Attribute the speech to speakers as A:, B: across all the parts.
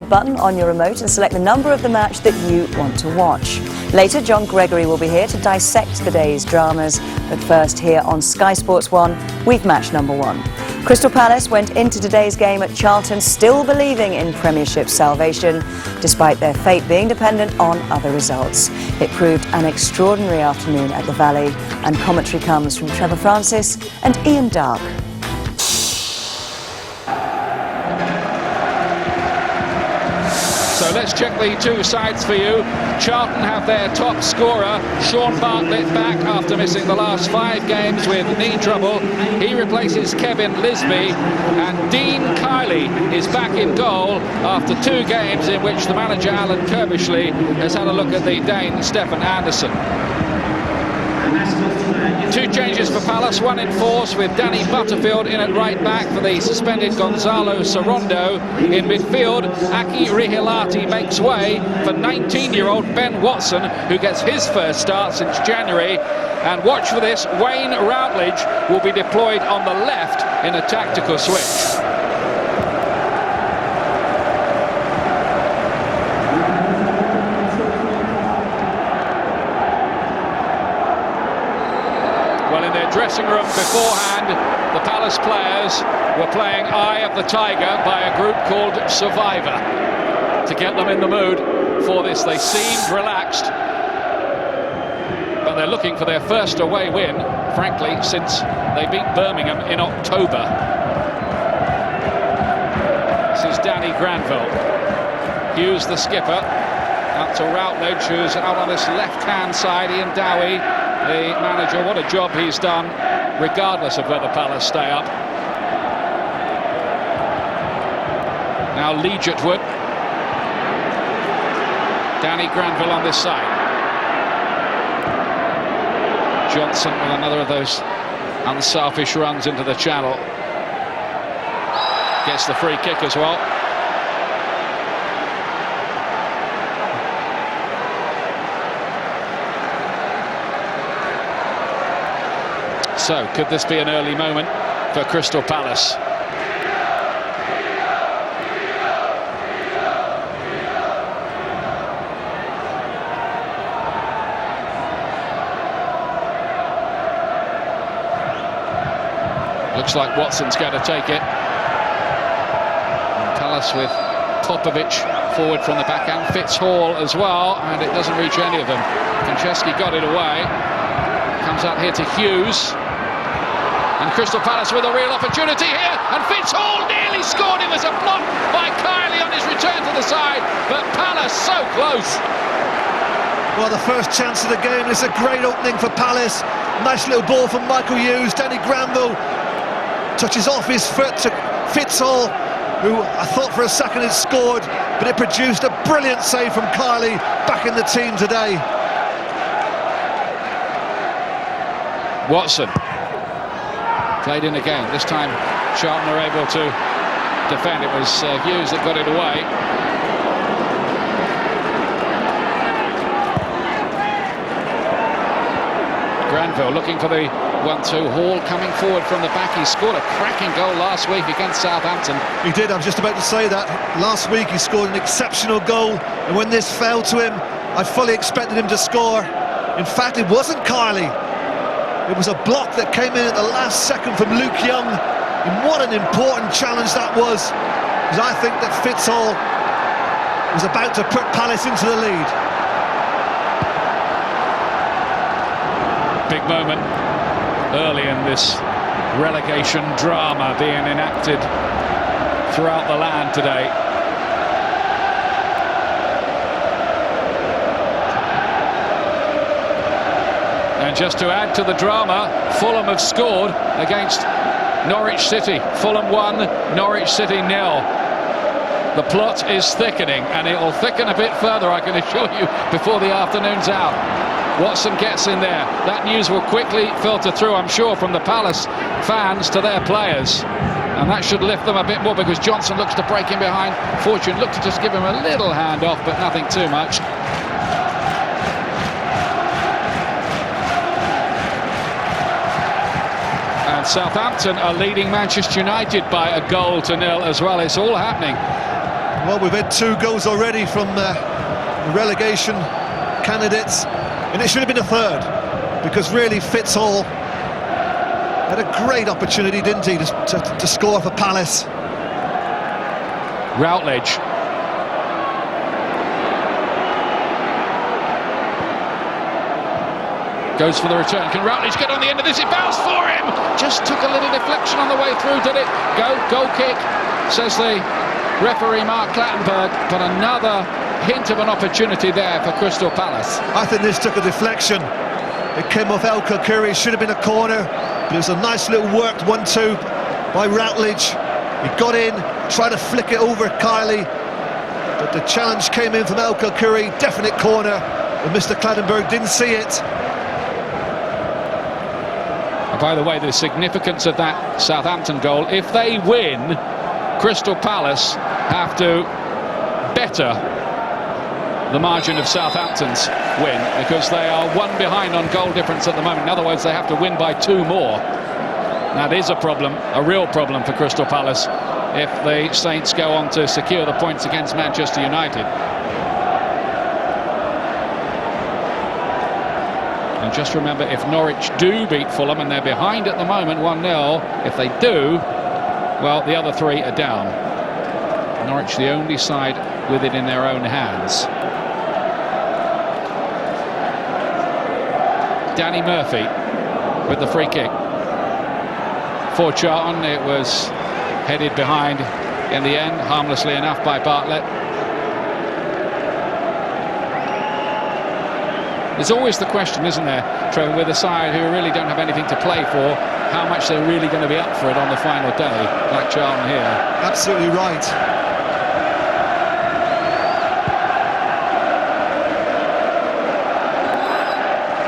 A: button on your remote and select the number of the match that you want to watch. Later, John Gregory will be here to dissect the day's dramas. But first, here on Sky Sports 1, week match number 1. Crystal Palace went into today's game at Charlton still believing in Premiership salvation, despite their fate being dependent on other results. It proved an extraordinary afternoon at the Valley, and commentary comes from Trevor Francis and Ian Dark.
B: So let's check the two sides for you. Charlton have their top scorer, Sean Bartlett, back after missing the last 5 games with knee trouble. He replaces Kevin Lisby, and Dean Kiley is back in goal after 2 games in which the manager Alan Kirbishley has had a look at the Dane Stefan Andersson. 2 changes for Palace, 1 in force with Danny Butterfield in at right back for the suspended Gonzalo Sorondo. In midfield, Aki Rihilati makes way for 19-year-old Ben Watson, who gets his first start since January. And watch for this, Wayne Routledge will be deployed on the left in a tactical switch. Dressing room beforehand, the Palace players were playing Eye of the Tiger by a group called Survivor to get them in the mood for this. They seemed relaxed, but they're looking for their first away win, frankly, since they beat Birmingham in October. This is Danny Granville. Hughes, the skipper, up to Routledge, who's out on this left-hand side. Ian Dowie, the manager. What a job he's done, regardless of whether Palace stay up. Now Legiatwood. Danny Granville on this side. Johnson with another of those unselfish runs into the channel. Gets the free kick as well. So, could this be an early moment for Crystal Palace? Looks like Watson's going to take it. And Palace with Popovic forward from the backhand. Fitzhall as well, and it doesn't reach any of them. Konchesky got it away. Comes out here to Hughes. And Crystal Palace with a real opportunity here, and Fitzhall nearly scored. It was a block by Kiley on his return to the side, but Palace so close.
C: Well, the first chance of the game. It's a great opening for Palace. Nice little ball from Michael Hughes. Danny Granville touches off his foot to Fitzhall, who I thought for a second had scored, but it produced a brilliant save from Kiley, back in the team today.
B: Watson played in again. This time Charlton are able to defend. It was Hughes that got it away. Granville looking for the 1-2. Hall coming forward from the back. He scored a cracking goal last week against Southampton.
C: He did, I was just about to say that. Last week he scored an exceptional goal, and when this fell to him, I fully expected him to score. In fact, it wasn't Kiley. It was a block that came in at the last second from Luke Young, and what an important challenge that was, because I think that Fitzhall was about to put Palace into the lead.
B: Big moment early in this relegation drama being enacted throughout the land today. And just to add to the drama, Fulham have scored against Norwich City. Fulham 1, Norwich City 0. The plot is thickening, and it will thicken a bit further, I can assure you, before the afternoon's out. Watson gets in there. That news will quickly filter through, I'm sure, from the Palace fans to their players. And that should lift them a bit more, because Johnson looks to break in behind. Fortune looked to just give him a little hand off, but nothing too much. And Southampton are leading Manchester United by a 1-0 as well. It's all happening
C: Well, we've had 2 goals already from the relegation candidates, and it should have been a third, because really Fitzhall had a great opportunity, didn't he, to score for Palace.
B: Routledge. Goes for the return. Can Routledge get on the end of this? It bounced for him! Just took a little deflection on the way through, did it? Goal kick, says the referee Mark Clattenburg, but another hint of an opportunity there for Crystal Palace.
C: I think this took a deflection. It came off El Koukouri, should have been a corner, but it was a nice little worked 1-2 by Routledge. He got in, tried to flick it over Kylie, but the challenge came in from El Koukouri, definite corner, and Mr. Clattenburg didn't see it.
B: By the way, the significance of that Southampton goal, if they win, Crystal Palace have to better the margin of Southampton's win, because they are 1 behind on goal difference at the moment. In other words, they have to win by 2 more. That is a problem, a real problem for Crystal Palace, if the Saints go on to secure the points against Manchester United. And just remember, if Norwich do beat Fulham, and they're behind at the moment 1-0, if they do, well, the other 3 are down. Norwich the only side with it in their own hands. Danny Murphy with the free kick. For Charlton, it was headed behind in the end, harmlessly enough by Bartlett. There's always the question, isn't there, Trevor, with a side who really don't have anything to play for, how much they're really going to be up for it on the final day, like Charlton here.
C: Absolutely right.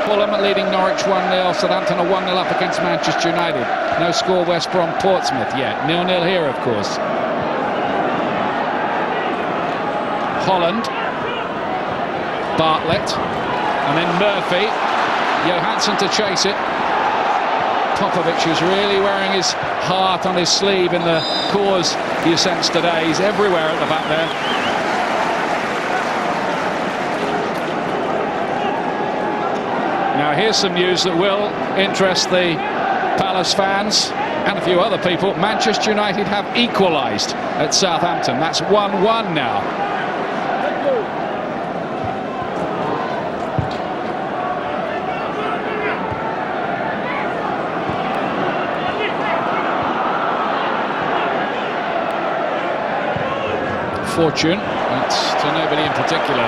B: Fulham leading Norwich 1-0, Southampton are 1-0 up against Manchester United. No score West Brom Portsmouth yet, 0-0 here of course. Holland, Bartlett, and then Murphy, Johansson to chase it. Popovic, who's really wearing his heart on his sleeve in the cause, you sense today. He's everywhere at the back there. Now here's some news that will interest the Palace fans and a few other people. Manchester United have equalised at Southampton. That's 1-1 now. Fortune, that's to nobody in particular.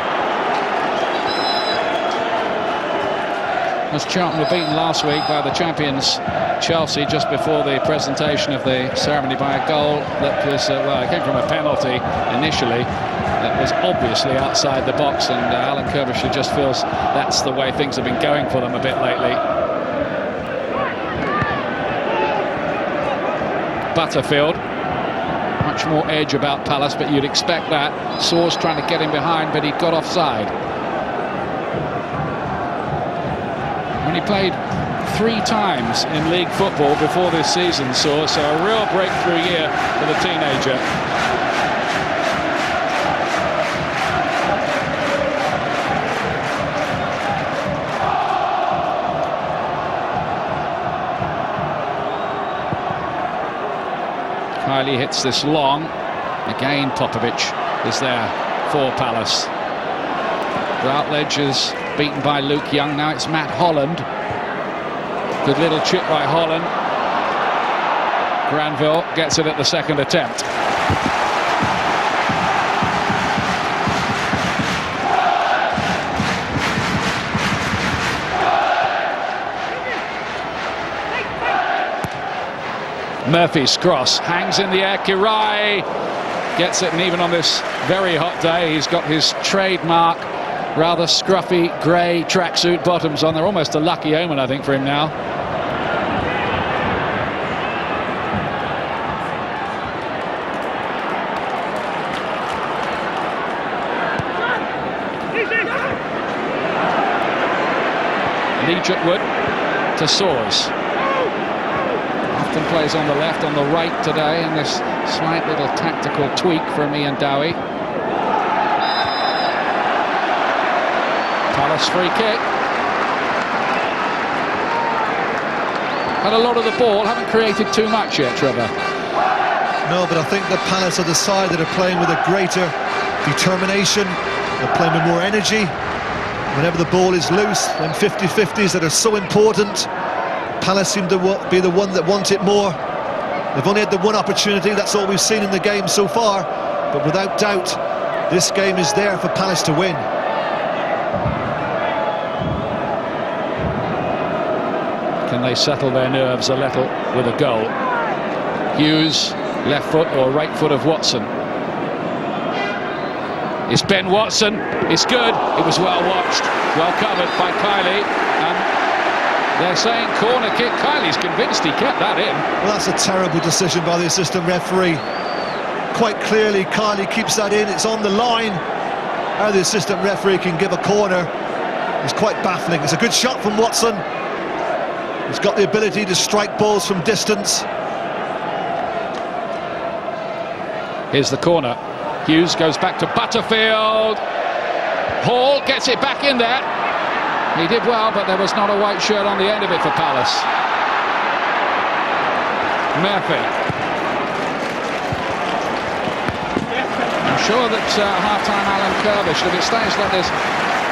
B: As Charlton were beaten last week by the champions Chelsea just before the presentation of the ceremony by a goal that was, well, it came from a penalty initially that was obviously outside the box, and Alan Kirbyshire just feels that's the way things have been going for them a bit lately. Butterfield. Much more edge about Palace, but you'd expect that. Saw's trying to get him behind, but he got offside. When he played 3 times in league football before this season, Saw, so a real breakthrough year for the teenager. Kylie hits this long. Again, Popovic is there for Palace. Routledge is beaten by Luke Young. Now it's Matt Holland. Good little chip by Holland. Granville gets it at the second attempt. Murphy's cross hangs in the air. Kirai gets it, and even on this very hot day, he's got his trademark rather scruffy grey tracksuit bottoms on. They're almost a lucky omen, I think, for him now. Leach to Saws. Often plays on the left, on the right today, and this slight little tactical tweak from Ian Dowie. Palace free kick. Had a lot of the ball, haven't created too much yet, Trevor.
C: No, but I think the Palace are the side that are playing with a greater determination. They're playing with more energy. Whenever the ball is loose, them 50-50s that are so important, Palace seem to be the one that want it more. They've only had the one opportunity, that's all we've seen in the game so far, but without doubt, this game is there for Palace to win.
B: Can they settle their nerves a little with a goal? Hughes, left foot or right foot of Watson. It's Ben Watson, it's good, it was well watched, well covered by Kylie, and they're saying corner kick. Kylie's convinced he kept that in.
C: Well, that's a terrible decision by the assistant referee. Quite clearly, Kylie keeps that in, it's on the line. How the assistant referee can give a corner is quite baffling. It's a good shot from Watson. He's got the ability to strike balls from distance.
B: Here's the corner. Hughes goes back to Butterfield. Hall gets it back in there. He did well, but there was not a white shirt on the end of it for Palace. Murphy. I'm sure that half-time Alan Kirbish, if it stays like this,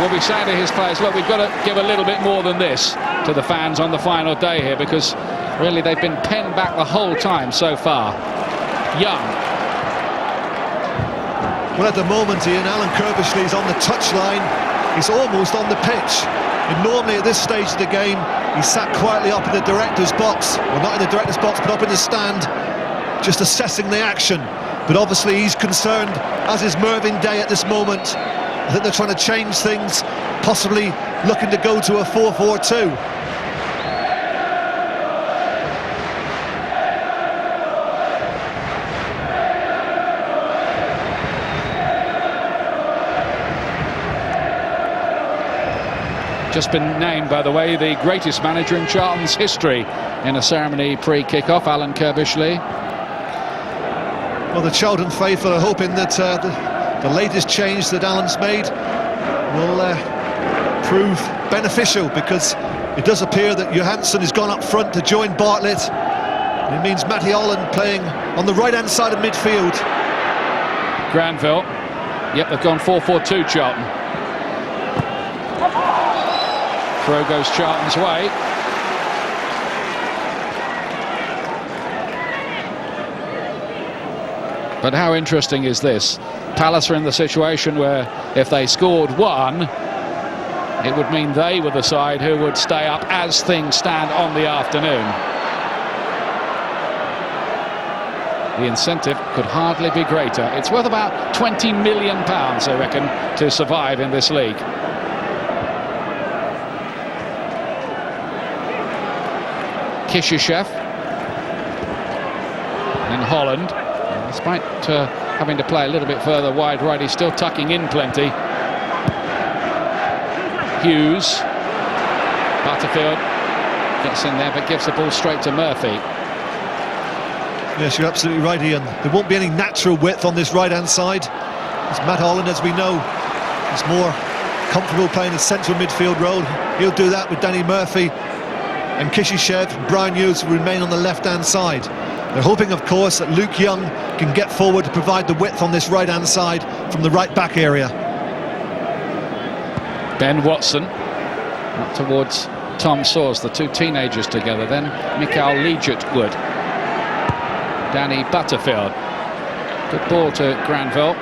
B: will be saying to his players, look, we've got to give a little bit more than this to the fans on the final day here, because really they've been penned back the whole time so far. Young.
C: Well, at the moment, Ian, Alan Kirbishley's on the touchline. He's almost on the pitch. And normally at this stage of the game, he sat quietly up in the director's box. Well, not in the director's box, but up in the stand, just assessing the action. But obviously he's concerned, as is Mervyn Day at this moment. I think they're trying to change things, possibly looking to go to a 4-4-2.
B: Just been named, by the way, the greatest manager in Charlton's history in a ceremony pre-kick-off, Alan Kirbishley.
C: Well, the Charlton faithful are hoping that the latest change that Alan's made will prove beneficial, because it does appear that Johansson has gone up front to join Bartlett. It means Matty Holland playing on the right-hand side of midfield.
B: Granville. Yep, they've gone 4-4-2, Charlton. Throw goes Charlton's way. But how interesting is this? Palace are in the situation where if they scored one, it would mean they were the side who would stay up as things stand on the afternoon. The incentive could hardly be greater. It's worth about £20 million, I reckon, to survive in this league. Kishishev in Holland, despite having to play a little bit further wide right, he's still tucking in plenty. Hughes, Butterfield gets in there but gives the ball straight to Murphy.
C: Yes, you're absolutely right, Ian. There won't be any natural width on this right-hand side. As Matt Holland, as we know, is more comfortable playing the central midfield role. He'll do that with Danny Murphy. And Kishishev and Brian Hughes will remain on the left-hand side. They're hoping, of course, that Luke Young can get forward to provide the width on this right-hand side from the right-back area.
B: Ben Watson up towards Tom Sawers, the two teenagers together. Then Mikael Legiatwood. Danny Butterfield. Good ball to Granville.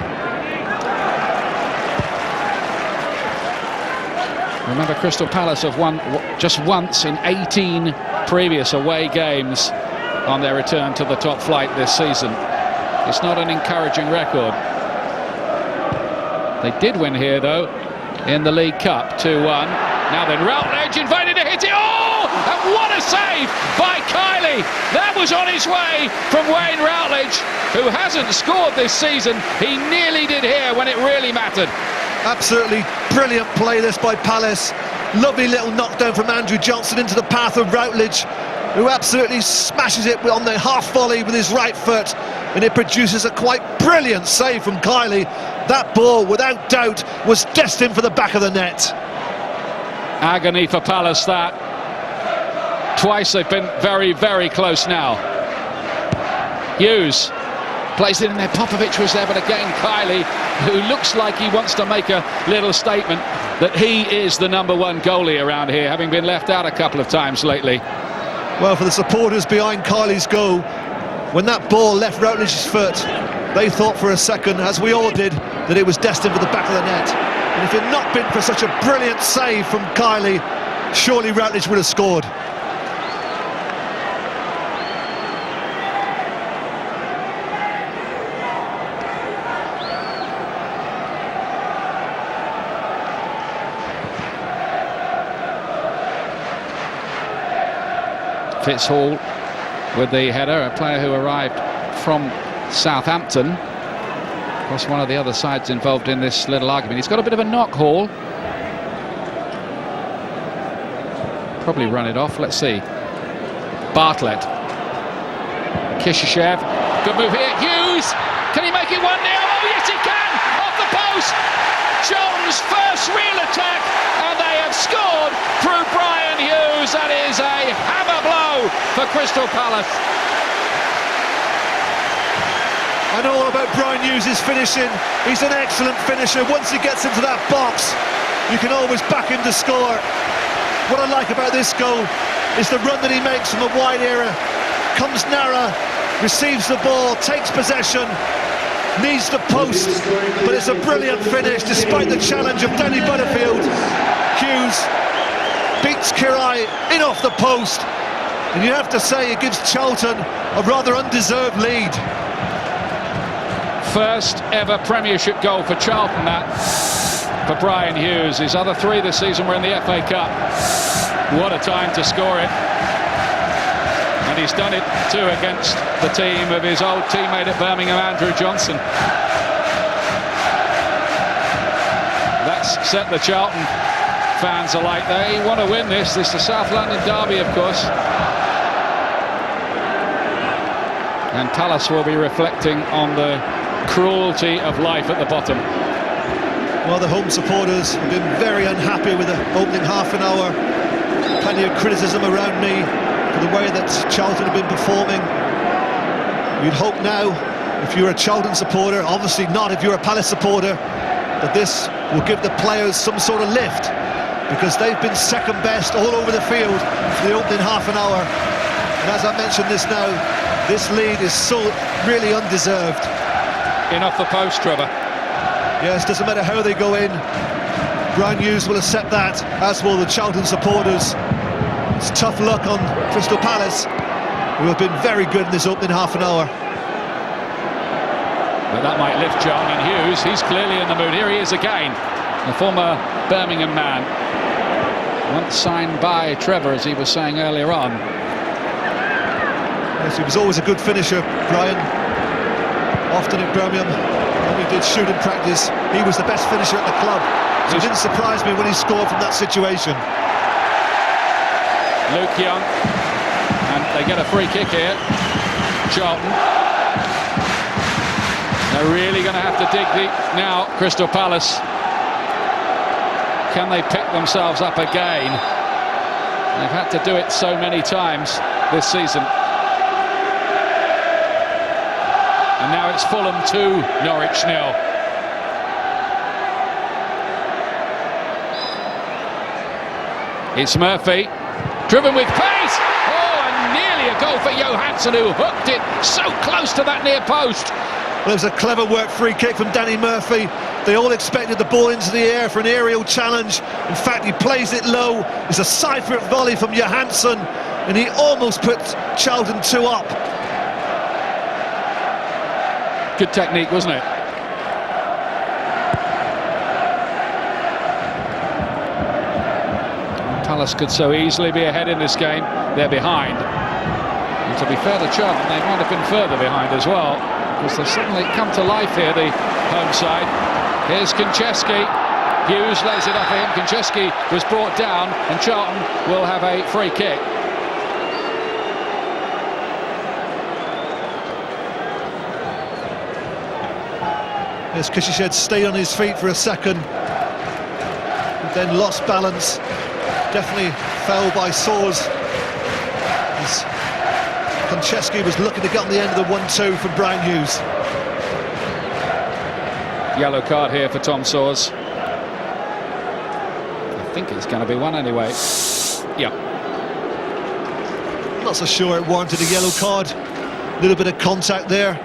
B: Remember, Crystal Palace have won just once in 18 previous away games on their return to the top flight this season. It's not an encouraging record. They did win here, though, in the League Cup, 2-1. Now then, Routledge invited to hit it. Oh! And what a save by Kylie! That was on his way from Wayne Routledge, who hasn't scored this season. He nearly did here when it really mattered.
C: Absolutely brilliant play this by Palace. Lovely little knockdown from Andrew Johnson into the path of Routledge, who absolutely smashes it on the half volley with his right foot, and it produces a quite brilliant save from Kylie. That ball, without doubt, was destined for the back of the net.
B: Agony for Palace, that. Twice they've been very, very close now. Hughes plays it in there. Popovic was there, but again Kiley, who looks like he wants to make a little statement that he is the #1 goalie around here, having been left out a couple of times lately.
C: Well, for the supporters behind Kiley's goal, when that ball left Routledge's foot, they thought for a second, as we all did, that it was destined for the back of the net. And if it had not been for such a brilliant save from Kiley, surely Routledge would have scored.
B: Fitzhall with the header, a player who arrived from Southampton. Of course, one of the other sides involved in this little argument. He's got a bit of a knock, Hall. Probably run it off. Let's see. Bartlett. Kishishev. Good move here. Hughes. Can he make it 1-0? Oh, yes, he can. Off the post. Charlton's first real attack, and they have scored through Brian Hughes. That is a hammer blow for Crystal Palace.
C: I know all about Brian Hughes' finishing. He's an excellent finisher. Once he gets into that box, you can always back him to score. What I like about this goal is the run that he makes from a wide area. Comes narrow, receives the ball, takes possession, needs the post, but it's a brilliant finish despite the challenge of Danny Butterfield. Hughes beats Kirai in off the post, and you have to say it gives Charlton a rather undeserved lead.
B: First ever Premiership goal for Charlton, that, for Brian Hughes. His other 3 this season were in the FA Cup. What a time to score it. And he's done it too against the team of his old teammate at Birmingham, Andrew Johnson. That's set the Charlton fans alight. They want to win this. This is the South London derby, of course. And Palace will be reflecting on the cruelty of life at the bottom.
C: Well, the home supporters have been very unhappy with the opening half an hour. Plenty of criticism around me for the way that Charlton have been performing. You'd hope now, if you're a Charlton supporter, obviously not if you're a Palace supporter, that this will give the players some sort of lift, because they've been second best all over the field for the opening half an hour. And as I mentioned this now, this lead is so really undeserved.
B: In off the post, Trevor.
C: Yes, doesn't matter how they go in. Brian Hughes will accept that, as will the Charlton supporters. It's tough luck on Crystal Palace, who have been very good in this opening half an hour.
B: But that might lift Charlton, and Hughes, he's clearly in the mood. Here he is again, the former Birmingham man. Once signed by Trevor, as he was saying earlier on.
C: Yes, he was always a good finisher, Brian. Often at Birmingham, when we did shooting practice, he was the best finisher at the club. So it didn't surprise me when he scored from that situation.
B: Luke Young, and they get a free kick here. Charlton. They're really going to have to dig deep now, Crystal Palace. Can they pick themselves up again? They've had to do it so many times this season. And now it's Fulham 2, Norwich 0. It's Murphy, driven with pace. Oh, and nearly a goal for Johansson, who hooked it so close to that near post.
C: Well, it was a clever work free kick from Danny Murphy. They all expected the ball into the air for an aerial challenge. In fact, he plays it low. It's a side-foot volley from Johansson, and he almost put Charlton 2 up.
B: Good technique, wasn't it? Palace could so easily be ahead in this game. They're behind. And to be fair to Charlton, they might have been further behind as well, because they've suddenly come to life here, the home side. Here's Konchesky. Hughes lays it up for him. Konchesky was brought down, and Charlton will have a free kick.
C: Yes, Kishishev stayed on his feet for a second, and then lost balance. Definitely foul by Soers. Konchesky was looking to get on the end of the 1-2 from Brian Hughes.
B: Yellow card here for Tom Soers. I think it's going to be one anyway. Yeah.
C: Not so sure it warranted a yellow card. A little bit of contact there.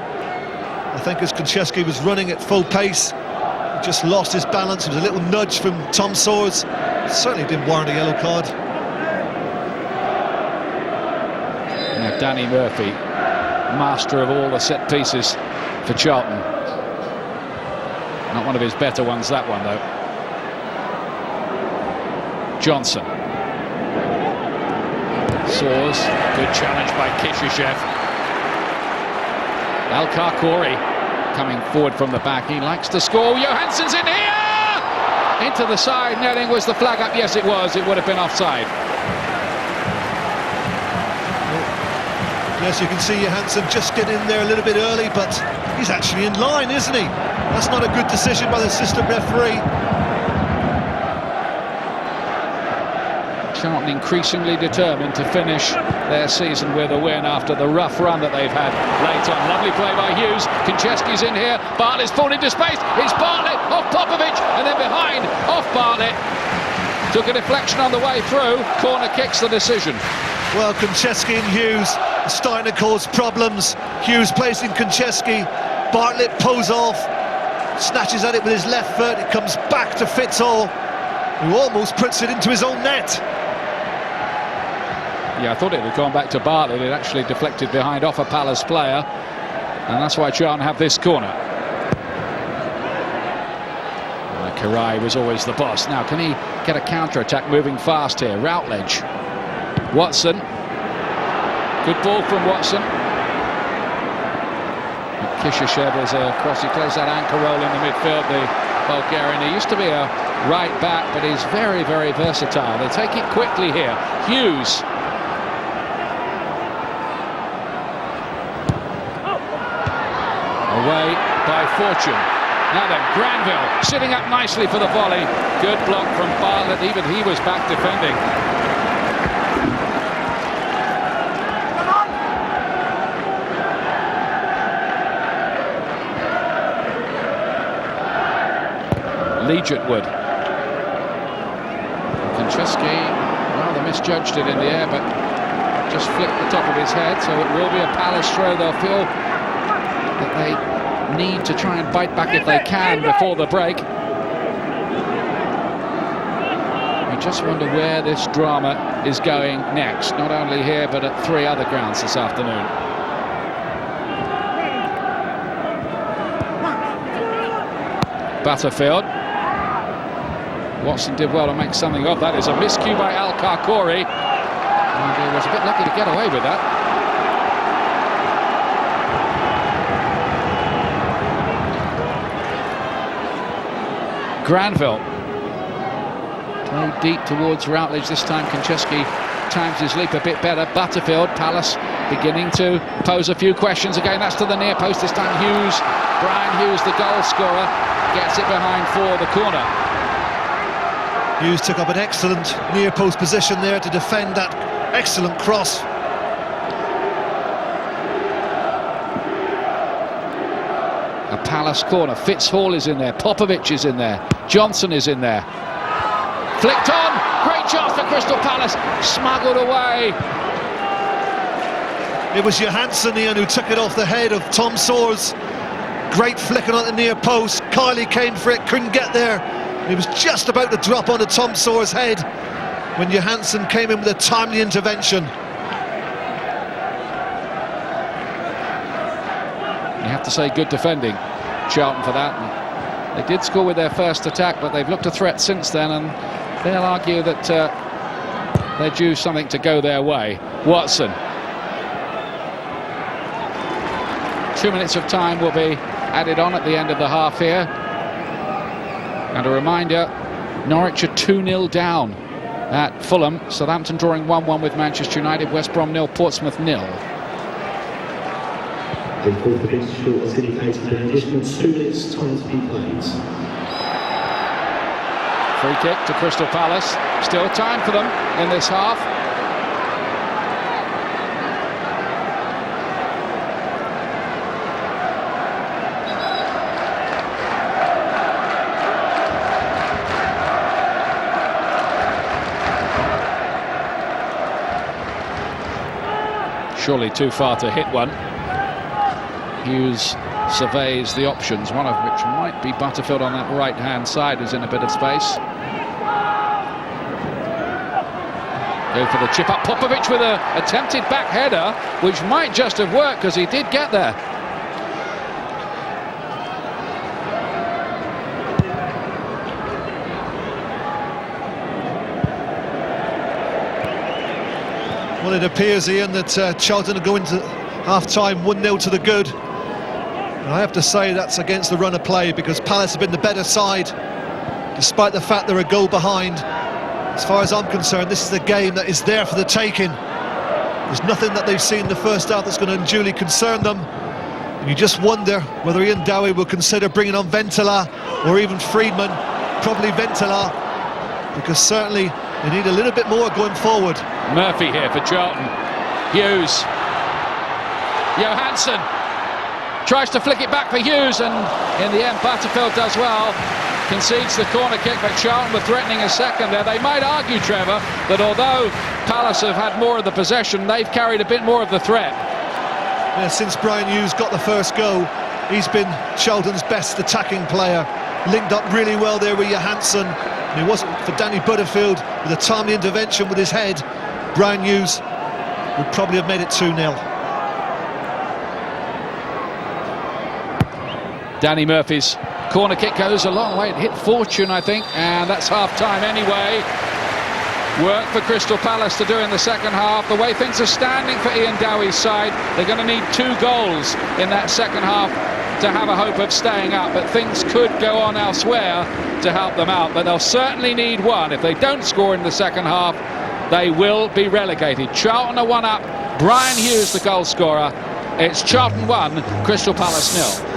C: I think as Konchesky was running at full pace, he just lost his balance. It was a little nudge from Tom Soers. Certainly didn't warrant a yellow card.
B: Now Danny Murphy, master of all the set pieces for Charlton. Not one of his better ones, that one though. Johnson. Soers, good challenge by Kishyshev. Al-Karkouri coming forward from the back, he likes to score. Johansson's in here! Into the side netting. Was the flag up? Yes, it was. It would have been offside.
C: Yes, you can see Johansson just get in there a little bit early, but he's actually in line, isn't he? That's not a good decision by the assistant referee.
B: Charlton increasingly determined to finish their season with a win after the rough run that they've had late on. Lovely play by Hughes. Konchesky's in here. Bartlett's pulled into space. It's Bartlett off Popovic, and then behind off Bartlett. Took a deflection on the way through. Corner kicks the decision.
C: Well, Konchesky and Hughes are starting to cause problems. Hughes placing Konchesky. Bartlett pulls off, snatches at it with his left foot. It comes back to Fitzhall, who almost puts it into his own net.
B: Yeah, I thought it had gone back to Bartlett. It actually deflected behind off a Palace player, and that's why Charlton have this corner. Karai was always the boss. Now, can he get a counter-attack moving fast here? Routledge. Watson. Good ball from Watson. Kishyshev is across. He plays that anchor role in the midfield, the Bulgarian. He used to be a right back, but he's very, very versatile. They take it quickly here. Hughes. Away by Fortune. Now then, Granville sitting up nicely for the volley. Good block from Bartlett. Even he was back defending. Legentwood. Konchesky rather misjudged it in the air, but just flicked the top of his head, so it will be a Palace throw. They'll feel that they need to try and bite back if they can before the break. We just wonder where this drama is going next, not only here but at 3 other grounds this afternoon. Butterfield. Watson did well to make something of that. It's a miscue by Al-Karkouri, and he was a bit lucky to get away with that. Granville. Played deep towards Routledge this time. Konchesky times his leap a bit better. Butterfield, Palace beginning to pose a few questions again. That's to the near post this time. Hughes, Brian Hughes, the goal scorer, gets it behind for the corner.
C: Hughes took up an excellent near post position there to defend that excellent cross.
B: A Palace corner. Fitzhall is in there. Popovic is in there. Johnson is in there. Flicked on. Great chance for Crystal Palace. Smuggled away.
C: It was Johansson, Ian, who took it off the head of Tom Soers. Great flicking on the near post. Kiley came for it, couldn't get there. It was just about to drop onto Tom Soers' head when Johansson came in with a timely intervention.
B: You have to say good defending, Charlton, for that. And they did score with their first attack, but they've looked a threat since then, and they'll argue that they're due something to go their way. Watson. 2 minutes of time will be added on at the end of the half here. And a reminder, Norwich are 2-0 down at Fulham. Southampton drawing 1-1 with Manchester United. West Brom 0, Portsmouth 0.
D: They call for this short as indicated an additional 2 minutes time to be played.
B: Free kick to Crystal Palace. Still time for them in this half. Surely too far to hit one. Hughes surveys the options, one of which might be Butterfield on that right-hand side, who's in a bit of space. Go for the chip up. Popovic with an attempted back header, which might just have worked because he did get there.
C: Well, it appears, Ian, that Charlton are going to half-time 1-0 to the good. And I have to say that's against the run of play, because Palace have been the better side, despite the fact they're a goal behind. As far as I'm concerned, this is a game that is there for the taking. There's nothing that they've seen in the first half that's going to unduly concern them. And you just wonder whether Ian Dowie will consider bringing on Ventala or even Freedman. Probably Ventala, because certainly they need a little bit more going forward.
B: Murphy here for Charlton. Hughes. Johansson tries to flick it back for Hughes, and in the end Butterfield does well. Concedes the corner kick, but Charlton were threatening a second there. They might argue, Trevor, that although Palace have had more of the possession, they've carried a bit more of the threat.
C: Yeah, since Brian Hughes got the first goal, he's been Charlton's best attacking player. Linked up really well there with Johansson. And it wasn't for Danny Butterfield with a timely intervention with his head, Brian Hughes would probably have made it 2-0.
B: Danny Murphy's corner kick goes a long way. It hit Fortune, I think, and that's half-time anyway. Work for Crystal Palace to do in the second half. The way things are standing for Ian Dowie's side, they're going to need 2 goals in that second half to have a hope of staying up, but things could go on elsewhere to help them out, but they'll certainly need 1. If they don't score in the second half, they will be relegated. Charlton are 1 up, Brian Hughes the goal scorer. It's Charlton 1, Crystal Palace 0.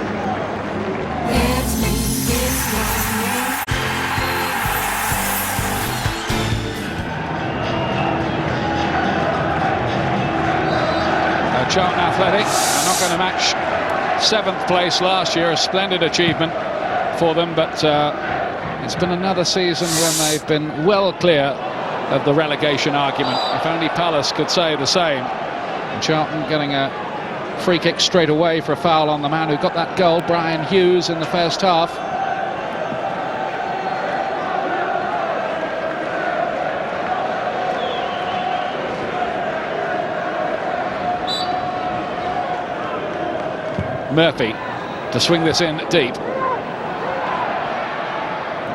B: Charlton Athletic are not going to match 7th place last year, a splendid achievement for them, but it's been another season when they've been well clear of the relegation argument. If only Palace could say the same. And Charlton getting a free kick straight away for a foul on the man who got that goal, Brian Hughes, in the first half. Murphy to swing this in deep. It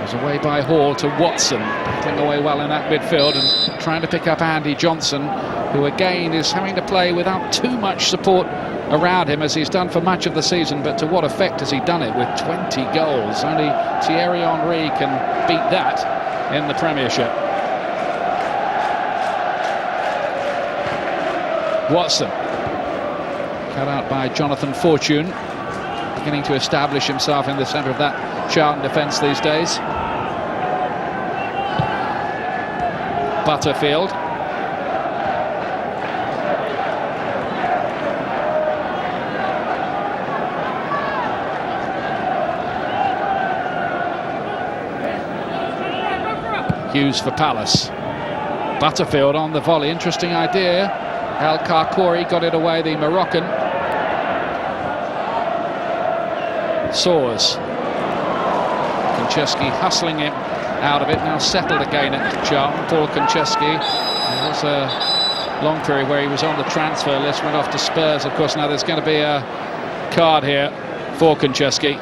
B: was away by Hall to Watson, battling away well in that midfield and trying to pick up Andy Johnson, who again is having to play without too much support around him, as he's done for much of the season. But to what effect has he done it with 20 goals? Only Thierry Henry can beat that in the Premiership. Watson. Cut out by Jonathan Fortune, beginning to establish himself in the centre of that Charlton defence these days. Butterfield. Hughes for Palace. Butterfield on the volley, interesting idea. El Karkouri got it away, the Moroccan. Soares. Konchesky hustling him out of it, now settled again at Charlton. Paul Konchesky. There was a long period where he was on the transfer list, went off to Spurs. Of course, now there's going to be a card here for Konchesky.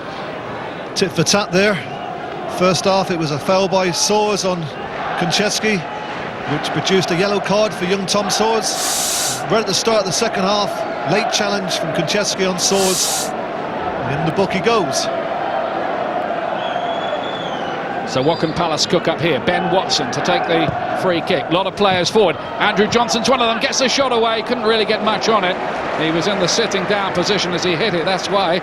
C: Tit for tat there. First half, it was a foul by Soares on Konchesky, which produced a yellow card for young Tom Soares. Right at the start of the second half, late challenge from Konchesky on Soares, and in the book he goes.
B: So what can Palace cook up here? Ben Watson to take the free kick. A lot of players forward. Andrew Johnson's one of them, gets the shot away, couldn't really get much on it. He was in the sitting down position as he hit it, that's why.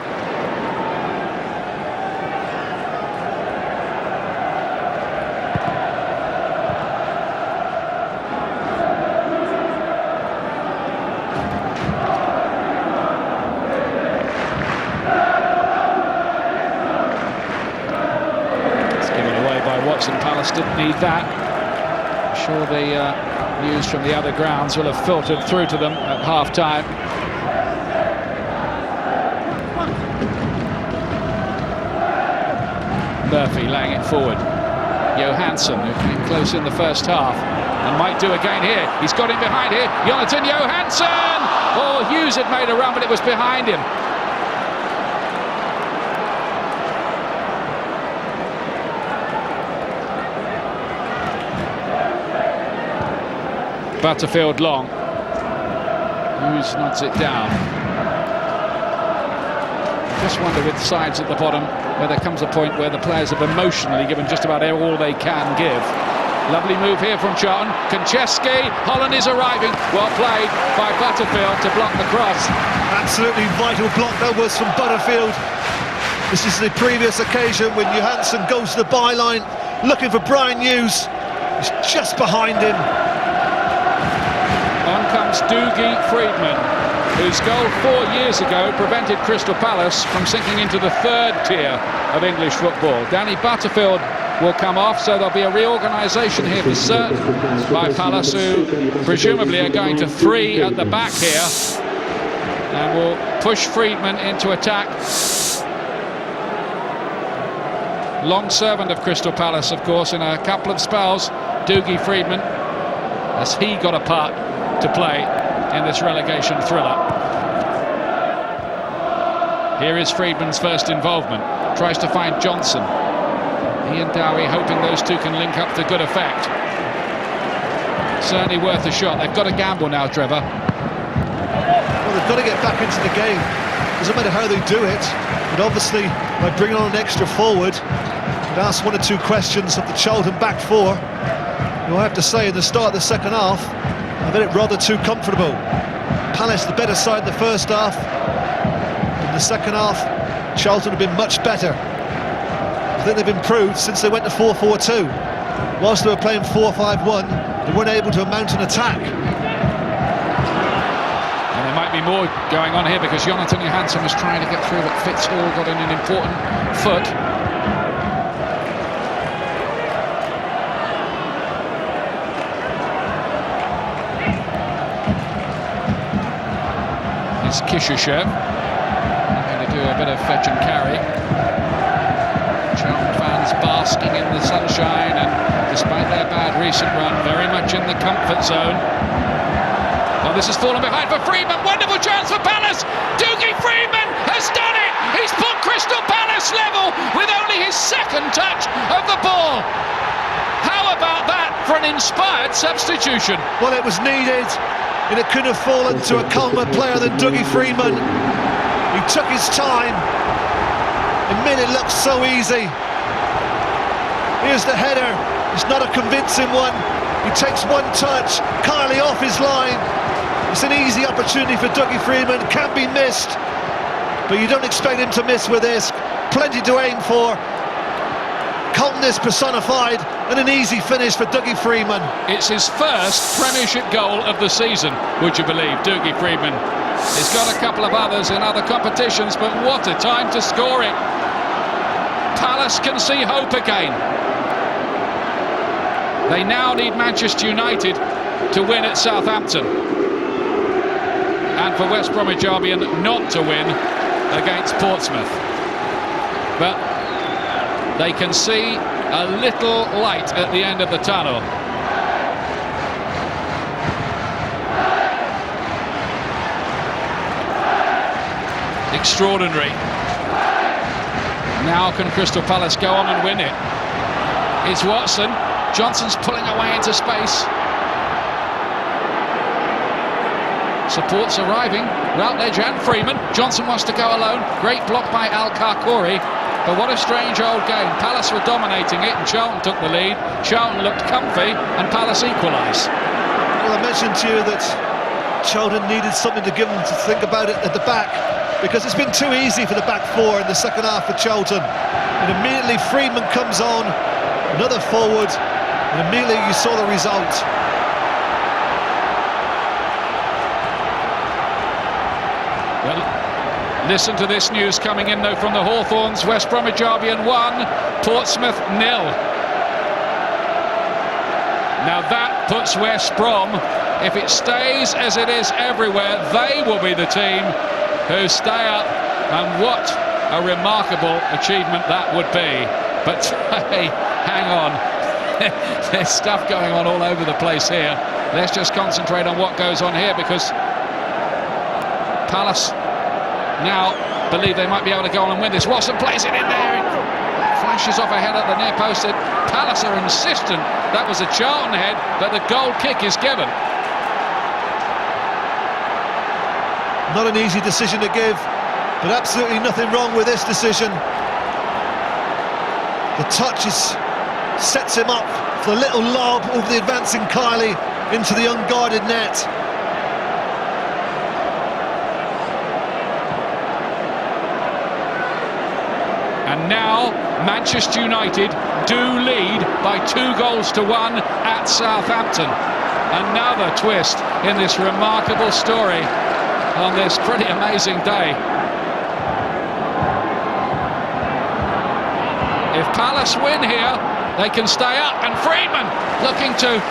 B: by Watson. Palace didn't need that. I'm sure the news from the other grounds will have filtered through to them at half-time. Murphy laying it forward. Johansson, who came close in the first half and might do again here. He's got him behind here. Jonathan Johansson! Oh, Hughes had made a run, but it was behind him. Butterfield long. Hughes nods it down. Just wonder with sides at the bottom where there comes a point where the players have emotionally given just about all they can give. Lovely move here from Charlton. Konchesky, Holland is arriving. Well played by Butterfield to block the cross.
C: Absolutely vital block that was from Butterfield. This is the previous occasion when Johansson goes to the byline looking for Brian Hughes. He's just behind him.
B: On comes Freedman, whose goal 4 years ago prevented Crystal Palace from sinking into the third tier of English football. Danny Butterfield will come off, so there'll be a reorganisation here for certain by Palace, who presumably are going to 3 at the back here, and will push Freedman into attack. Long servant of Crystal Palace, of course, in a couple of spells, Freedman, as he got a part to play in this relegation thriller. Here is Freedman's first involvement. Tries to find Johnson. He and Dowie hoping those two can link up to good effect. Certainly worth a shot. They've got to gamble now, Trevor.
C: Well, they've got to get back into the game. Doesn't matter how they do it, but obviously by bringing on an extra forward, it asks 1 or 2 questions of the Charlton back four. I have to say, in the start of the second half, I bet it rather too comfortable. Palace the better side in the first half. In the second half, Charlton have been much better. I think they've improved since they went to 4-4-2. Whilst they were playing 4-5-1, they weren't able to mount an attack.
B: And there might be more going on here because Jonathan Johansson was trying to get through, but Fitzhall got in an important foot. It's Kishushev. Going to do a bit of fetch and carry. Charlton fans basking in the sunshine, and despite their bad recent run, very much in the comfort zone. Well, this has fallen behind for Freeman. Wonderful chance for Palace. Freeman has done it. He's put Crystal Palace level with only his second touch of the ball. How about that for an inspired substitution?
C: Well, it was needed, and it couldn't have fallen to a calmer player than Freeman. He took his time. It made it look so easy. Here's the header. It's not a convincing one. He takes one touch. Kylie off his line. It's an easy opportunity for Freeman. Can't be missed. But you don't expect him to miss with this. Plenty to aim for. Calmness personified, and an easy finish for Freeman.
B: It's his first Premiership goal of the season, would you believe? Freeman. He's got a couple of others in other competitions, but what a time to score it. Palace can see hope again. They now need Manchester United to win at Southampton, and for West Bromwich Albion not to win against Portsmouth. But they can see a little light at the end of the tunnel. Extraordinary. Now can Crystal Palace go on and win it? It's Watson. Johnson's pulling away into space. Support's arriving. Routledge and Freeman. Johnson wants to go alone. Great block by Al-Karkouri. But what a strange old game. Palace were dominating it and Charlton took the lead. Charlton looked comfy and Palace equalised.
C: Well, I mentioned to you that Charlton needed something to give them to think about it at the back, because it's been too easy for the back four in the second half for Charlton. And immediately Freedman comes on, another forward, and immediately you saw the result.
B: Well, listen to this news coming in though from the Hawthorns. West Bromwich Albion 1, Portsmouth 0. Now that puts West Brom, if it stays as it is everywhere, they will be the team who stay up, and what a remarkable achievement that would be. But hey, hang on, there's stuff going on all over the place here. Let's just concentrate on what goes on here, because Palace now believe they might be able to go on and win this. Watson plays it in there, it flashes off ahead at the near post. Palace are insistent that was a Charlton head, but the goal kick is given.
C: Not an easy decision to give, but absolutely nothing wrong with this decision. The touch sets him up for a little lob over the advancing Kylie into the unguarded net.
B: And now Manchester United do lead by 2-1 at Southampton. Another twist in this remarkable story on this pretty amazing day. If Palace win here, they can stay up, and Freedman looking to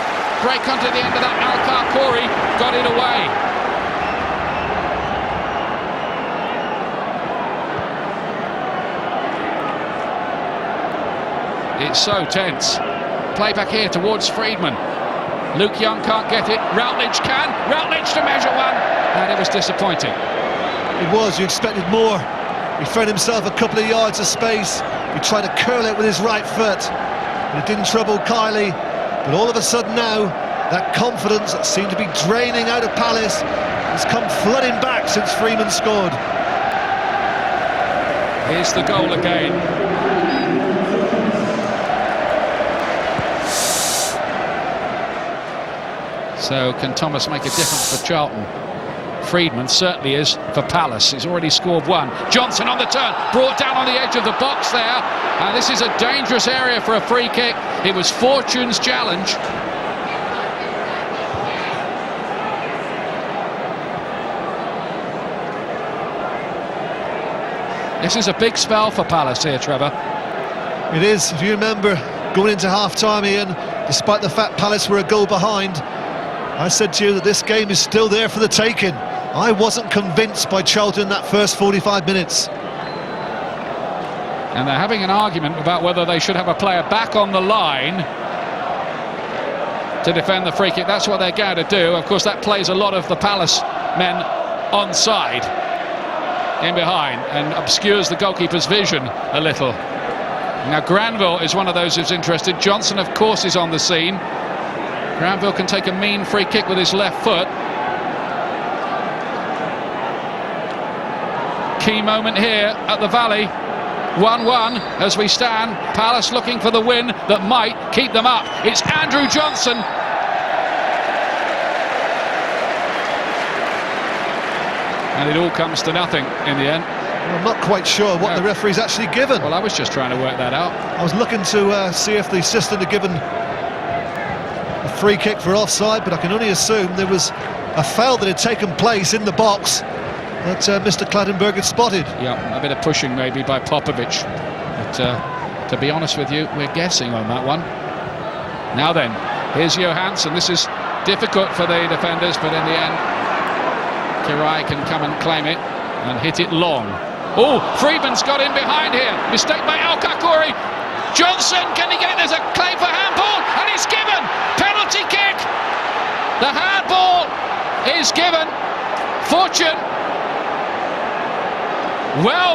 B: break onto the end of that. Al-Karkouri got it away. It's so tense. Play back here towards Freedman. Luke Young can't get it. Routledge can. Routledge to measure one. And it was disappointing.
C: It was. You expected more. He found himself a couple of yards of space. He tried to curl it with his right foot. And it didn't trouble Kylie. But all of a sudden now, that confidence that seemed to be draining out of Palace has come flooding back since Freeman scored.
B: Here's the goal again. So can Thomas make a difference for Charlton? Freedman certainly is for Palace. He's already scored one. Johnson on the turn, brought down on the edge of the box there. And this is a dangerous area for a free kick. It was Fortune's challenge. This is a big spell for Palace here, Trevor.
C: It is. If you remember, going into half-time, Ian, despite the fact Palace were a goal behind, I said to you that this game is still there for the taking. I wasn't convinced by Charlton in that first 45 minutes.
B: And they're having an argument about whether they should have a player back on the line to defend the free kick. That's what they're going to do. Of course, that plays a lot of the Palace men onside in behind and obscures the goalkeeper's vision a little. Now Granville is one of those who's interested. Johnson, of course, is on the scene. Granville can take a mean free kick with his left foot. Key moment here at the Valley. 1-1 as we stand. Palace looking for the win that might keep them up. It's Andrew Johnson. And it all comes to nothing in the end.
C: Well, I'm not quite sure what the referee's actually given.
B: Well, I was just trying to work that out.
C: I was looking to see if the assistant had given a free kick for offside, but I can only assume there was a foul that had taken place in the box that Mr. Clattenburg had spotted.
B: Yeah, a bit of pushing maybe by Popovic. But to be honest with you, we're guessing on that one. Now then, here's Johansson. This is difficult for the defenders, but in the end, Kirai can come and claim it and hit it long. Oh, Freedman's got in behind here. Mistake by Al-Karkouri. Johnson, can he get it? There's a claim for handball, and it's given. Penalty kick. The handball is given. Fortune. Well.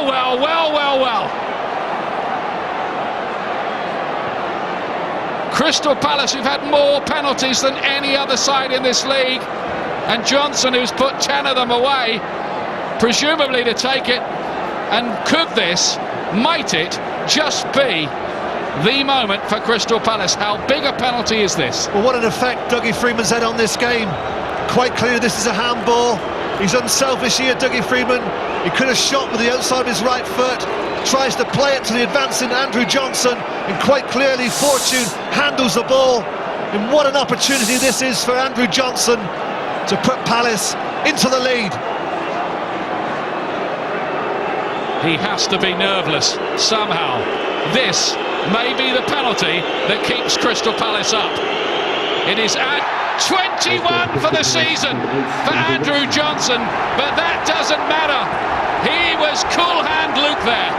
B: Crystal Palace, who've had more penalties than any other side in this league, and Johnson, who's put 10 of them away, presumably to take it. And might it just be the moment for Crystal Palace? How big a penalty is this?
C: Well, what an effect Dougie Freedman's had on this game. Quite clear this is a handball. He's unselfish here, Dougie Freedman. He could have shot with the outside of his right foot. Tries to play it to the advancing Andrew Johnson, and quite clearly Fortune handles the ball. And what an opportunity this is for Andrew Johnson to put Palace into the lead.
B: He has to be nerveless somehow. This may be the penalty that keeps Crystal Palace up. It is at 21 for the season for Andrew Johnson, but that doesn't matter. He was cool hand Luke there.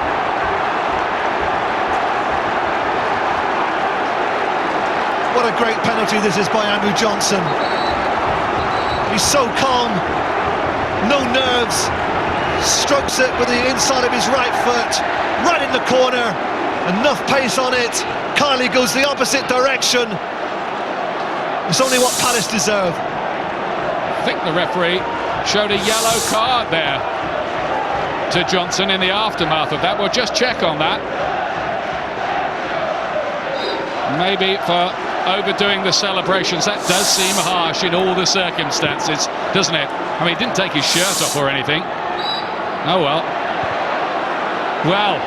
C: What a great penalty this is by Andrew Johnson. He's so calm, no nerves, strokes it with the inside of his right foot, right in the corner, enough pace on it. Kylie goes the opposite direction. It's only what Palace deserve.
B: I think the referee showed a yellow card there to Johnson in the aftermath of that. We'll just check on that. Maybe for overdoing the celebrations. That does seem harsh in all the circumstances, doesn't it? I mean, he didn't take his shirt off or anything. Oh well. Well,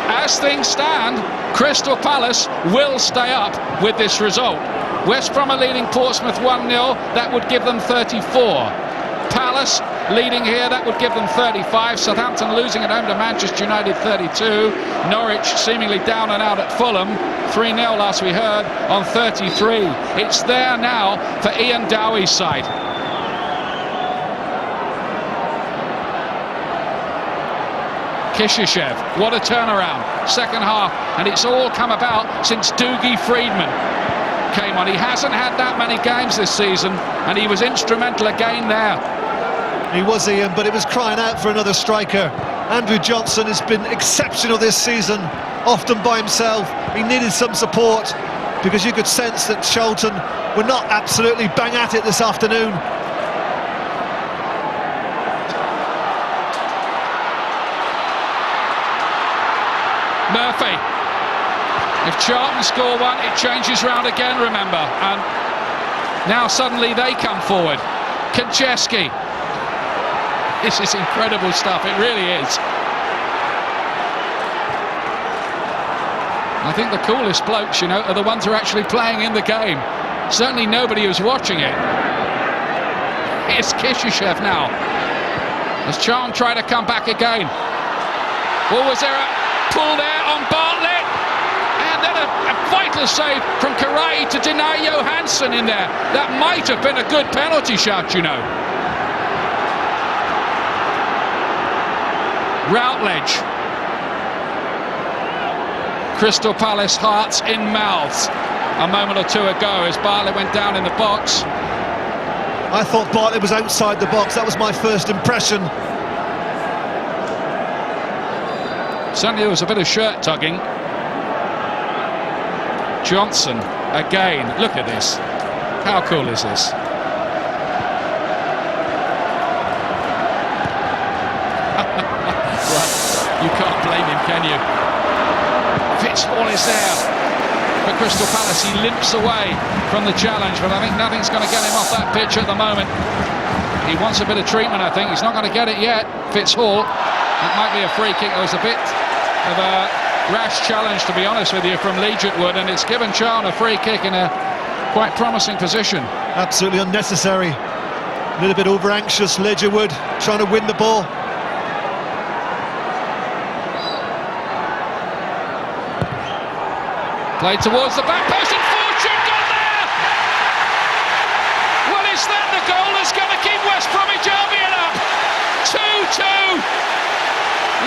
B: as things stand, Crystal Palace will stay up with this result. West Brom are leading Portsmouth 1-0. That would give them 34. Palace leading here, that would give them 35. Southampton losing at home to Manchester United, 32. Norwich seemingly down and out at Fulham, 3-0 last we heard, on 33. It's there now for Ian Dowie's side. Kishishev, what a turnaround, second half, and it's all come about since Doogie Freedman came on. He hasn't had that many games this season, and he was instrumental again there.
C: He was, Ian, but it was crying out for another striker. Andrew Johnson has been exceptional this season, often by himself. He needed some support, because you could sense that Charlton were not absolutely bang at it this afternoon.
B: Murphy. If Charlton score one, it changes round again, remember. And now suddenly they come forward. Konchesky. This is incredible stuff, it really is. I think the coolest blokes, you know, are the ones who are actually playing in the game. Certainly nobody who's watching it. It's Kishishev now. As Charlton try to come back again. Or was there a pull there on Bartlett? And then a vital save from Karai to deny Johansson in there. That might have been a good penalty shot, you know. Routledge. Crystal Palace hearts in mouths a moment or two ago as Bartlett went down in the box.
C: I thought Bartlett was outside the box. That was my first impression.
B: Certainly there was a bit of shirt tugging. Johnson again. Look at this. How cool is this? Right. You can't blame him, can you? Fitzpaul is there for Crystal Palace. He limps away from the challenge, but I think nothing's going to get him off that pitch at the moment. He wants a bit of treatment, I think. He's not going to get it yet. Fitzpaul. That might be a free kick. There was a bit of a rash challenge, to be honest with you, from Wood, and it's given Charlton a free kick in a quite promising position.
C: Absolutely unnecessary. A little bit over-anxious, Wood, trying to win the ball.
B: Played towards the back post, and Fortune got there! Well, is that the goal that's going to keep West Bromwich Albion up? 2-2!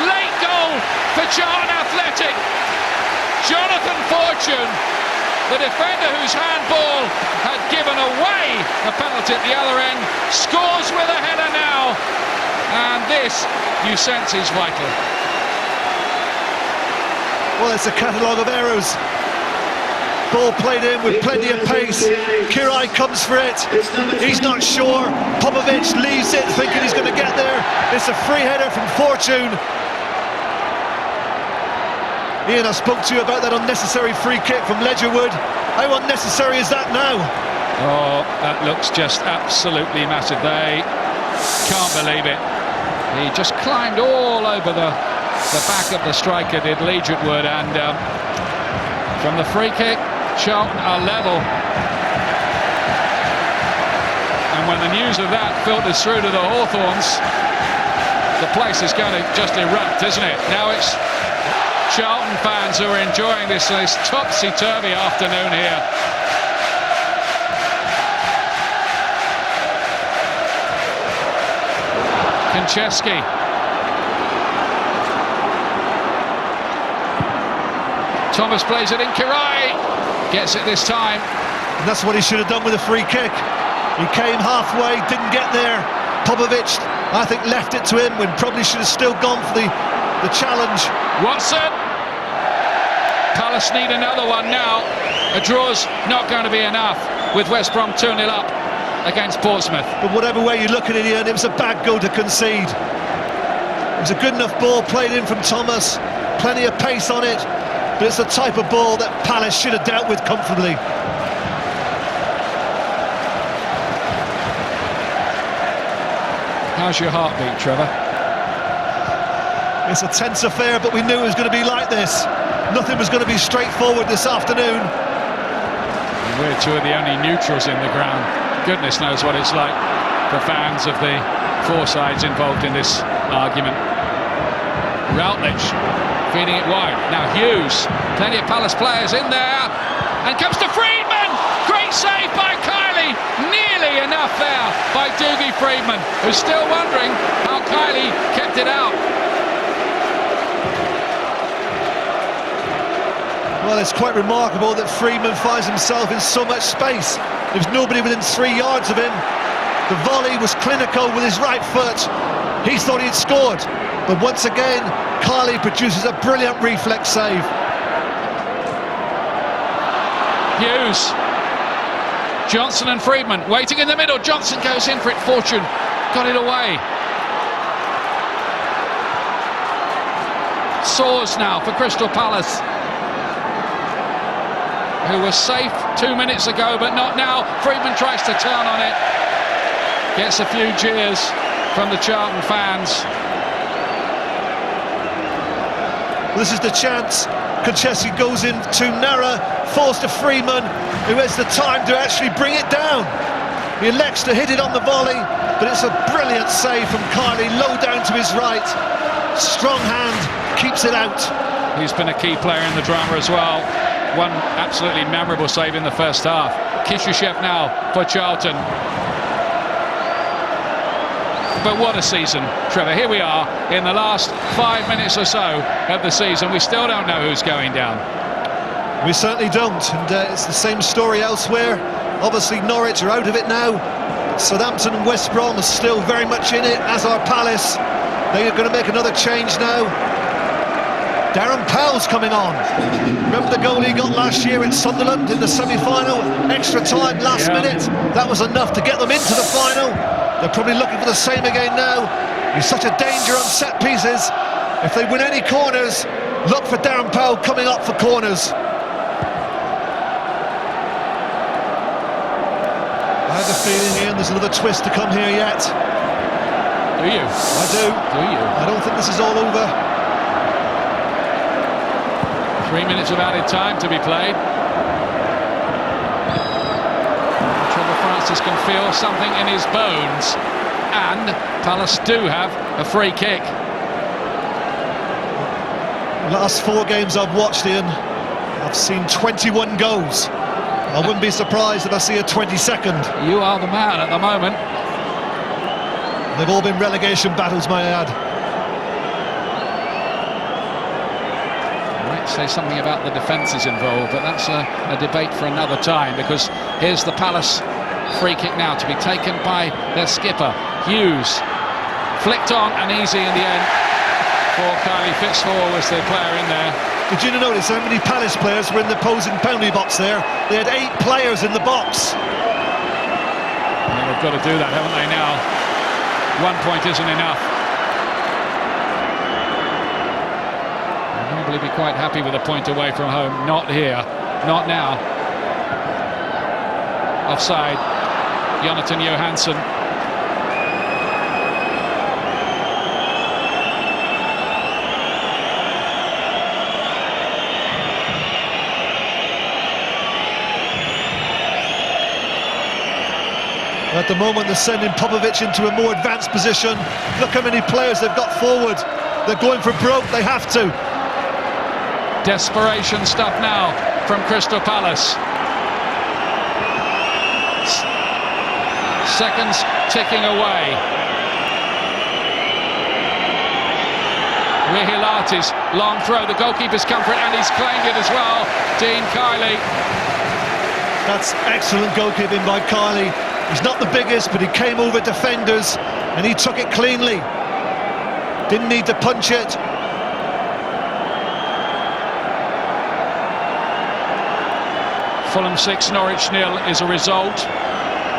B: Late goal for Charlton Athletic. Jonathan Fortune, the defender whose handball had given away a penalty at the other end, scores with a header now. And this, you sense, is vital.
C: Well, it's a catalogue of errors. Ball played in with plenty of pace. Kirai comes for it. He's not sure. Popovic leaves it thinking he's going to get there. It's a free header from Fortune. Ian, I spoke to you about that unnecessary free kick from Wood. How unnecessary is that now?
B: Oh, that looks just absolutely massive. They can't believe it. He just climbed all over the back of the striker, did Wood, and from the free kick, Charlton are level. And when the news of that filters through to the Hawthorns, the place is going to just erupt, isn't it? Now it's Charlton fans who are enjoying this topsy-turvy afternoon here. Konchesky. Thomas plays it in. Kirai gets it this time.
C: And that's what he should have done with a free kick. He came halfway, didn't get there. Popovic, I think, left it to him when probably should have still gone for the challenge.
B: Watson. Palace need another one now. A draw's not going to be enough with West Brom 2-0 up against Portsmouth.
C: But whatever way you look at it, Ian, it was a bad goal to concede. It was a good enough ball played in from Thomas, plenty of pace on it, but it's the type of ball that Palace should have dealt with comfortably.
B: How's your heartbeat, Trevor?
C: It's a tense affair, but we knew it was going to be like this. Nothing was going to be straightforward this afternoon.
B: We're two of the only neutrals in the ground. Goodness knows what it's like for fans of the four sides involved in this argument. Routledge feeding it wide. Now Hughes, plenty of Palace players in there, and comes to Freedman. Great save by Kylie. Nearly enough there by Dougie Freedman, who's still wondering how Kylie kept it out.
C: Well, it's quite remarkable that Freedman finds himself in so much space. There's nobody within 3 yards of him. The volley was clinical with his right foot. He thought he'd scored. But once again, Kylie produces a brilliant reflex save.
B: Hughes. Johnson and Freedman waiting in the middle. Johnson goes in for it. Fortune got it away. Soars now for Crystal Palace, who was safe 2 minutes ago, but not now. Freedman tries to turn on it. Gets a few jeers from the Charlton fans.
C: This is the chance. Konchesky goes in too narrow, falls to Freedman, who has the time to actually bring it down. He elects to hit it on the volley, but it's a brilliant save from Kylie, low down to his right. Strong hand, keeps it out.
B: He's been a key player in the drama as well. One absolutely memorable save in the first half. Kishushev now for Charlton. But what a season, Trevor. Here we are in the last 5 minutes or so of the season. We still don't know who's going down.
C: We certainly don't, and it's the same story elsewhere. Obviously Norwich are out of it now. Southampton and West Brom are still very much in it, as are Palace. They are going to make another change now. Darren Powell's coming on. Remember the goal he got last year at Sunderland in the semi-final? Extra time, last minute. That was enough to get them into the final. They're probably looking for the same again now. He's such a danger on set pieces. If they win any corners, look for Darren Powell coming up for corners. I have a feeling, Ian, there's another twist to come here yet.
B: Do you?
C: I do.
B: Do you?
C: I don't think this is all over.
B: 3 minutes of added time to be played. Trevor Francis can feel something in his bones, and Palace do have a free kick.
C: Last 4 games I've watched, Ian, I've seen 21 goals. I wouldn't be surprised if I see a 22nd.
B: You are the man at the moment.
C: They've all been relegation battles, may I add.
B: Say something about the defences involved, but that's a debate for another time, because here's the Palace free kick now to be taken by their skipper Hughes. Flicked on and easy in the end for Kylie Fitzhall was the player in there.
C: Did you notice how many Palace players were in the opposing penalty box there? They had 8 players in the box.
B: Well, they've got to do that, haven't they, now? 1 point isn't enough. Be quite happy with a point away from home. Not here, not now. Offside. Jonathan Johansson.
C: At the moment they're sending Popovic into a more advanced position. Look how many players they've got forward. They're going for broke, they have to.
B: Desperation stuff now from Crystal Palace. Seconds ticking away. Wihilati's long throw. The goalkeeper's come for it, and he's claimed it as well. Dean Kiley.
C: That's excellent goalkeeping by Kiley. He's not the biggest, but he came over defenders and he took it cleanly. Didn't need to punch it.
B: Fulham 6, Norwich 0 is a result.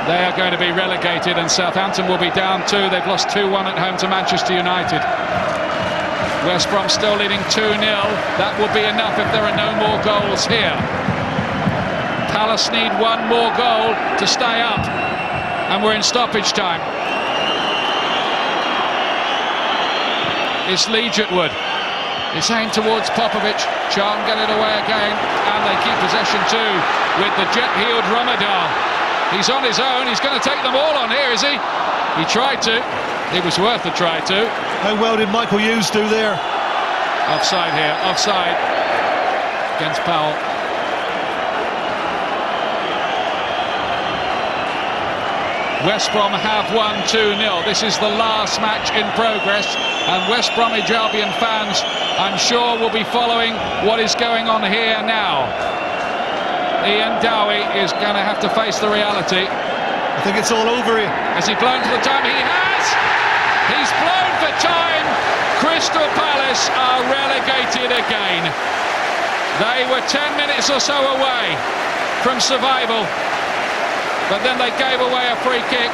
B: They are going to be relegated, and Southampton will be down 2. They've lost 2-1 at home to Manchester United. West Brom still leading 2-0. That will be enough if there are no more goals here. Palace need one more goal to stay up, and we're in stoppage time. It's Leigh-Wood. It's aimed towards Popovic. Charlton get it away again, and they keep possession too with the jet-heeled Ramadan. He's on his own. He's going to take them all on here, is he? He tried to. It was worth a try to.
C: How well did Michael Hughes do there?
B: Offside here. Offside against Powell. West Brom have won 2-0. This is the last match in progress, and West Bromwich Albion fans, I'm sure, will be following what is going on here now. Ian Dowie is going to have to face the reality.
C: I think it's all over here.
B: Has he blown for the time? He has! He's blown for time! Crystal Palace are relegated again. They were 10 minutes or so away from survival, but then they gave away a free kick.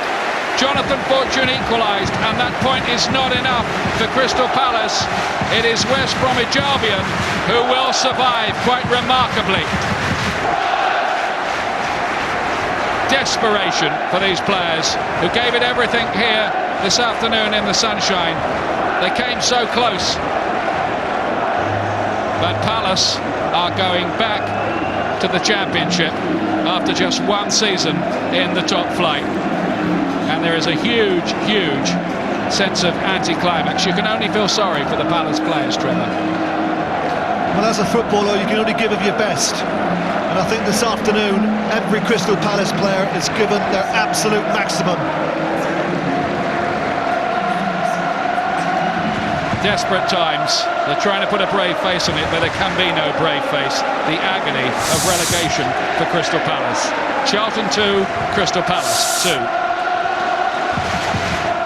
B: Jonathan Fortune equalised, and that point is not enough for Crystal Palace. It is West Bromwich Albion who will survive quite remarkably. Desperation for these players who gave it everything here this afternoon in the sunshine. They came so close, but Palace are going back to the Championship after just one season in the top flight, and there is a huge sense of anticlimax. You can only feel sorry for the Palace players, Trevor.
C: Well, as a footballer, you can only give of your best. And I think this afternoon, every Crystal Palace player is given their absolute maximum.
B: Desperate times. They're trying to put a brave face on it, but there can be no brave face. The agony of relegation for Crystal Palace. Charlton 2, Crystal Palace 2.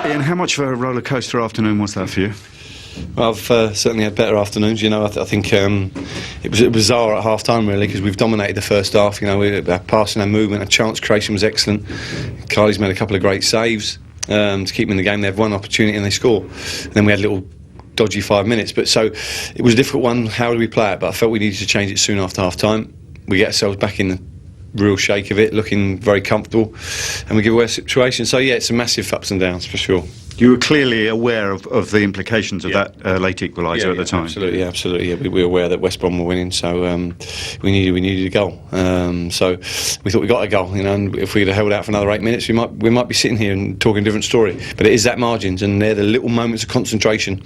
E: Ian, how much of a roller coaster afternoon was that for you?
F: Well, I've certainly had better afternoons. You know, I think it was bizarre at half time, really, because we've dominated the first half. You know, our passing, our movement, our chance creation was excellent. Kylie's made a couple of great saves to keep them in the game. They have one opportunity and they score. And then we had a little dodgy 5 minutes. But so it was a difficult one. How do we play it? But I felt we needed to change it soon after half time. We get ourselves back in the real shake of it, looking very comfortable, and we give away a situation. So yeah, it's a massive ups and downs for sure.
E: You were clearly aware of the implications of that late equaliser at the time.
F: Absolutely. Yeah, we were aware that West Brom were winning, so we needed a goal. So we thought we got a goal, you know. And if we'd have held out for another 8 minutes, we might be sitting here and talking a different story. But it is that margins, and they're the little moments of concentration.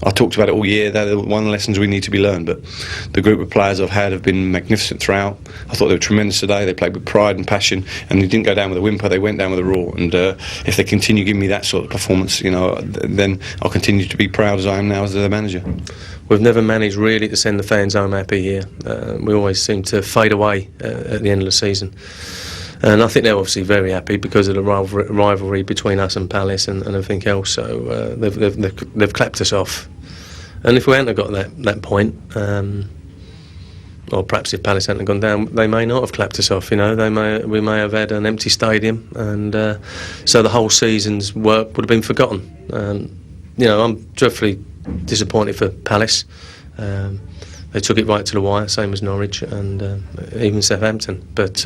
F: I talked about it all year. They're one of the lessons we need to be learned. But the group of players I've had have been magnificent throughout. I thought they were tremendous today. They played with pride and passion, and they didn't go down with a whimper. They went down with a roar. And if they continue giving me that sort of performance, you know, then I'll continue to be proud as I am now as the manager.
G: We've never managed really to send the fans home happy here. We always seem to fade away at the end of the season, and I think they're obviously very happy because of the rivalry between us and Palace and everything else. So they've clapped us off, and if we hadn't got that point, or perhaps if Palace hadn't gone down, they may not have clapped us off. You know, we may have had an empty stadium, and so the whole season's work would have been forgotten. You know, I'm dreadfully disappointed for Palace. They took it right to the wire, same as Norwich and even Southampton. But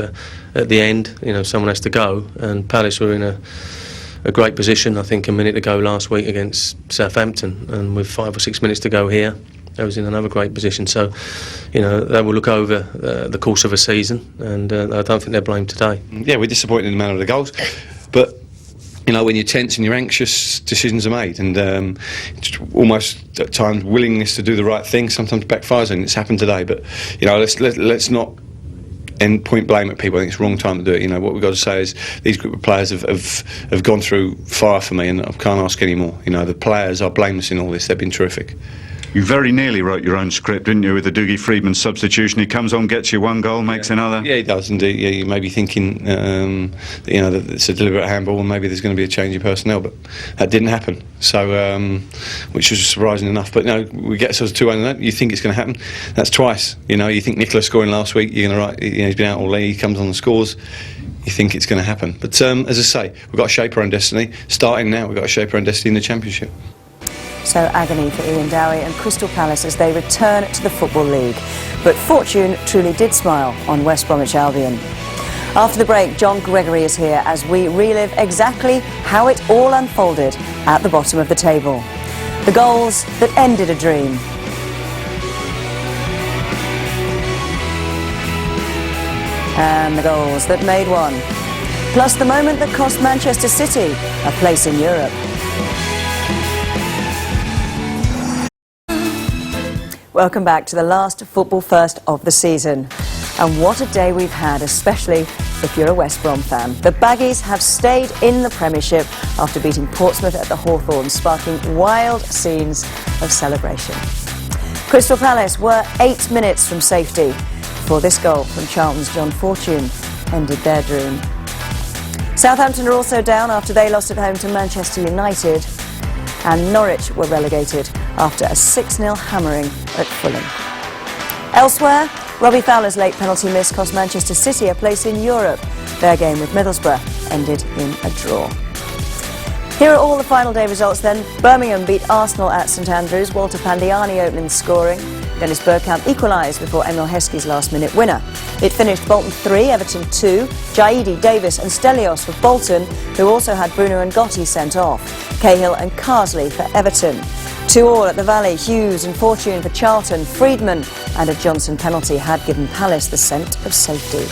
G: at the end, you know, someone has to go, and Palace were in a great position. I think a minute to go last week against Southampton, and with 5 or 6 minutes to go here, I was in another great position. So, you know, they will look over the course of a season, and I don't think they're blamed today.
F: Yeah, we're disappointed in the manner of the goals, but you know, when you're tense and you're anxious, decisions are made, and almost at times willingness to do the right thing sometimes backfires, and it's happened today. But you know, let's not end point blame at people. I think it's the wrong time to do it. You know, what we've got to say is these group of players have gone through fire for me, and I can't ask any more. You know, the players are blameless in all this. They've been terrific.
E: You very nearly wrote your own script, didn't you, with the Dougie Freedman substitution? He comes on, gets you one goal, makes another.
F: Yeah, he does indeed. Yeah, you may be thinking, you know, that it's a deliberate handball and maybe there's going to be a change of personnel, but that didn't happen. So, which was surprising enough. But no, we get ourselves 2-1. You think it's going to happen? That's twice. You know, you think Nicholas scoring last week. You're going to write. You know, he's been out all day. He comes on and scores. You think it's going to happen. But as I say, we've got to shape our own destiny. Starting now, we've got to shape our own destiny in the Championship.
A: So agony for Ian Dowie and Crystal Palace as they return to the Football League. But fortune truly did smile on West Bromwich Albion. After the break, John Gregory is here as we relive exactly how it all unfolded at the bottom of the table. The goals that ended a dream. And the goals that made one. Plus the moment that cost Manchester City a place in Europe. Welcome back to the last Football First of the season. And what a day we've had, especially if you're a West Brom fan. The Baggies have stayed in the Premiership after beating Portsmouth at the Hawthorns, sparking wild scenes of celebration. Crystal Palace were 8 minutes from safety before this goal from Charlton's John Fortune ended their dream. Southampton are also down after they lost at home to Manchester United. And Norwich were relegated after a 6-0 hammering at Fulham. Elsewhere, Robbie Fowler's late penalty miss cost Manchester City a place in Europe. Their game with Middlesbrough ended in a draw. Here are all the final day results then. Birmingham beat Arsenal at St Andrews, Walter Pandiani opening the scoring. Dennis Bergkamp equalised before Emil Heskey's last-minute winner. It finished Bolton 3, Everton 2, Jaidi, Davis and Stelios for Bolton, who also had Bruno and Gotti sent off. Cahill and Carsley for Everton. 2-2 at the Valley, Hughes and Fortune for Charlton, Freedman and a Johnson penalty had given Palace the scent of safety.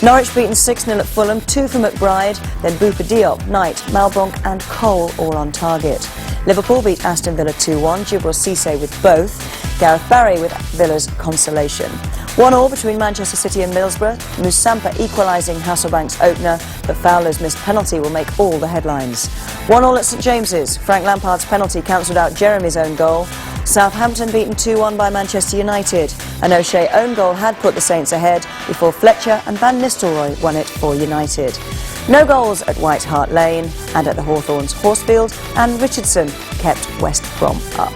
A: Norwich beaten 6-0 at Fulham, 2 for McBride, then Bupa Diop, Knight, Malbronk and Cole all on target. Liverpool beat Aston Villa 2-1, Djibril Cissé with both, Gareth Barry with Villa's consolation. 1-1 between Manchester City and Middlesbrough, Moussampa equalising Hasselbank's opener, but Fowler's missed penalty will make all the headlines. 1-1 at St James's, Frank Lampard's penalty cancelled out Jeremy's own goal. Southampton beaten 2-1 by Manchester United. An O'Shea own goal had put the Saints ahead before Fletcher and Van Nistelrooy won it for United. No goals at White Hart Lane, and at the Hawthorns, Horsfield and Richardson kept West Brom up.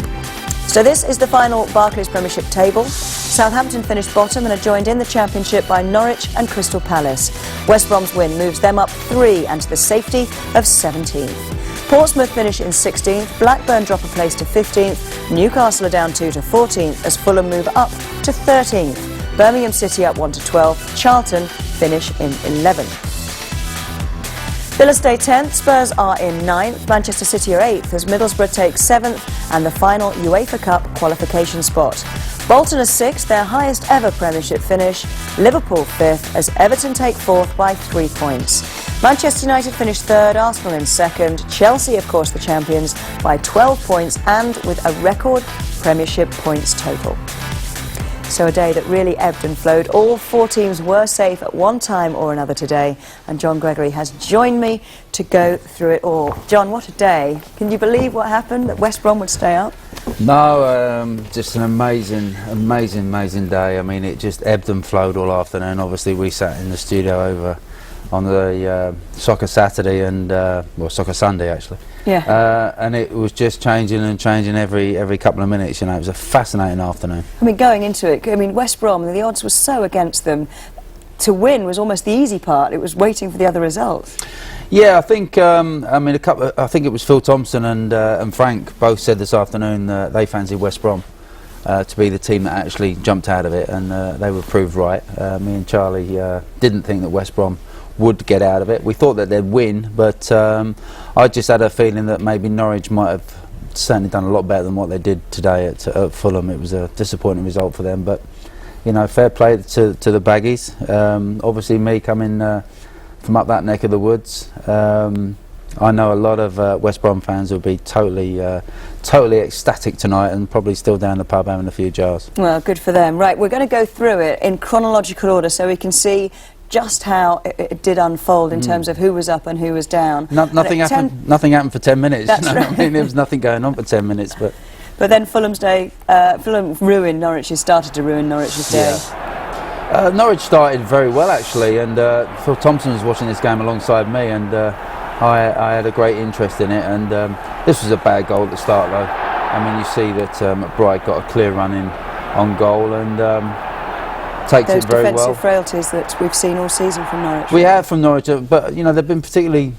A: So this is the final Barclays Premiership table. Southampton finished bottom and are joined in the Championship by Norwich and Crystal Palace. West Brom's win moves them up 3 and to the safety of 17th. Portsmouth finish in 16th, Blackburn drop a place to 15th, Newcastle are down 2 to 14th as Fulham move up to 13th. Birmingham City up 1 to 12th, Charlton finish in 11th. Villa stay 10th, Spurs are in 9th, Manchester City are 8th as Middlesbrough takes 7th and the final UEFA Cup qualification spot. Bolton are 6th, their highest ever Premiership finish. Liverpool 5th as Everton take 4th by 3 points. Manchester United finished 3rd, Arsenal in 2nd. Chelsea, of course, the champions by 12 points and with a record Premiership points total. So a day that really ebbed and flowed. All 4 teams were safe at one time or another today, and John Gregory has joined me to go through it all. John, what a day. Can you believe what happened, that West Brom would stay up?
H: No, just an amazing day. I mean, it just ebbed and flowed all afternoon. Obviously, we sat in the studio over on the Soccer Saturday and, well, Soccer Sunday actually.
A: Yeah.
H: And it was just changing and changing every couple of minutes, you know. It was a fascinating afternoon.
A: I mean, going into it, I mean, West Brom, the odds were so against them. To win was almost the easy part. It was waiting for the other results.
H: Yeah, I think, I mean, I think it was Phil Thompson and Frank both said this afternoon that they fancied West Brom to be the team that actually jumped out of it, and they were proved right. Me and Charlie didn't think that West Brom would get out of it. We thought that they'd win, but I just had a feeling that maybe Norwich might have certainly done a lot better than what they did today at Fulham. It was a disappointing result for them, but you know, fair play to the Baggies. Obviously, me coming from up that neck of the woods, I know a lot of West Brom fans will be totally ecstatic tonight and probably still down the pub having a few jars.
A: Well, good for them. Right, we're going to go through it in chronological order so we can see just how it did unfold in terms of who was up and who was down.
H: Nothing happened for 10 minutes.
A: That's
H: you know
A: right.
H: what I mean, there was nothing going on for 10 minutes, but
A: But then Fulham started to ruin Norwich's day.
H: Yeah. Norwich started very well actually, and Phil Thompson was watching this game alongside me, and I had a great interest in it. And this was a bad goal at the start, though. I mean, you see that McBride got a clear run in on goal and takes
A: Those
H: it very well.
A: Those defensive frailties that we've seen all season from Norwich.
H: We have from Norwich, but you know they've been particularly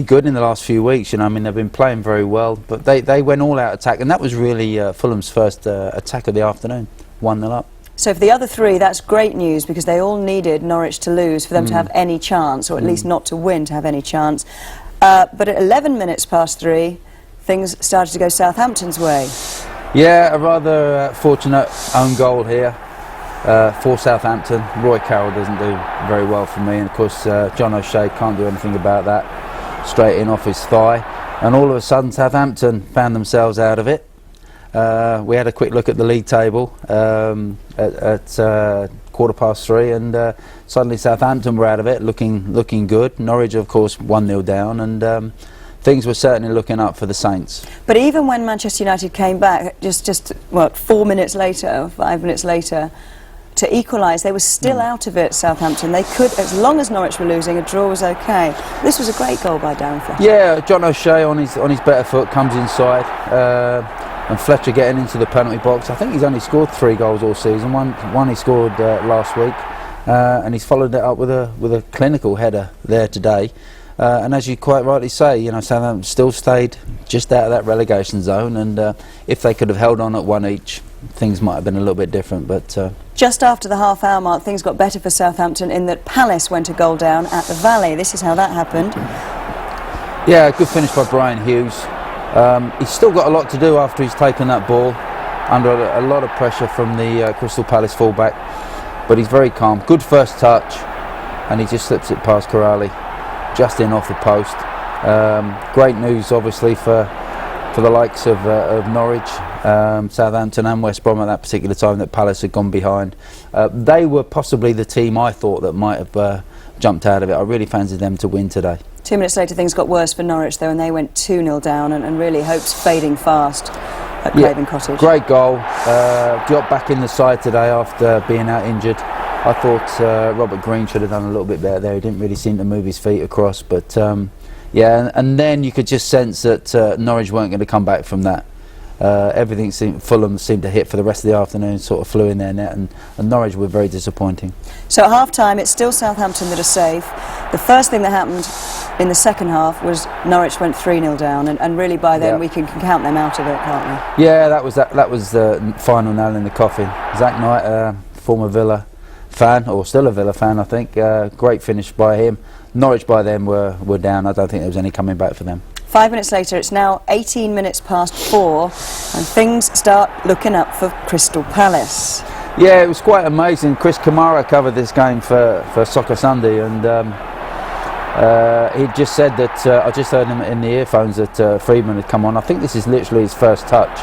H: good in the last few weeks. You know, I mean they've been playing very well, but they went all out attack, and that was really Fulham's first attack of the afternoon. 1-0 up.
A: So for the other three, that's great news, because they all needed Norwich to lose for them to have any chance, or at least not to win to have any chance. But at 11 minutes past 3, things started to go Southampton's way.
H: Yeah, a rather fortunate own goal here for Southampton. Roy Carroll doesn't do very well for me, and of course John O'Shea can't do anything about that. Straight in off his thigh, and all of a sudden Southampton found themselves out of it. We had a quick look at the league table at 3:15, and suddenly Southampton were out of it, looking good. Norwich, of course, 1-0 down, and things were certainly looking up for the Saints.
A: But even when Manchester United came back, just what, 4 minutes later, 5 minutes later, to equalise, they were still out of it, Southampton. They could, as long as Norwich were losing, a draw was okay. This was a great goal by Darren Fletcher.
H: Yeah, John O'Shea on his better foot comes inside, and Fletcher getting into the penalty box. I think he's only scored 3 goals all season. One he scored last week, and he's followed it up with a clinical header there today. And as you quite rightly say, you know, Southampton still stayed just out of that relegation zone, and if they could have held on at 1 each, things might have been a little bit different. But
A: just after the half-hour mark, things got better for Southampton in that Palace went a goal down at the Valley. This is how that happened.
H: Yeah, good finish by Brian Hughes. He's still got a lot to do after he's taken that ball, under a lot of pressure from the Crystal Palace fullback, but he's very calm. Good first touch, and he just slips it past Corrali, just in off the post. Great news, obviously, for the likes of Norwich, Southampton and West Brom at that particular time, that Palace had gone behind. They were possibly the team I thought that might have jumped out of it. I really fancied them to win today.
A: 2 minutes later, things got worse for Norwich, though, and they went 2-0 down, and really hopes fading fast at Craven Cottage.
H: Great goal. Got back in the side today after being out injured. I thought Robert Green should have done a little bit better there. He didn't really seem to move his feet across, but yeah, and then you could just sense that Norwich weren't going to come back from that. Fulham seemed to hit for the rest of the afternoon, sort of flew in their net, and Norwich were very disappointing.
A: So at half-time, it's still Southampton that are safe. The first thing that happened in the second half was Norwich went 3-0 down, and really by then we can count them out of it, can't we?
H: Yeah, that was the final nail in the coffin. Zach Knight, former Villa fan, or still a Villa fan, I think. Great finish by him. Norwich by then were down. I don't think there was any coming back for them.
A: 5 minutes later, it's now 18 minutes past 4, and things start looking up for Crystal Palace.
H: Yeah, it was quite amazing. Chris Kamara covered this game for Soccer Sunday, and he just said that, I just heard him in the earphones, that Freedman had come on. I think this is literally his first touch.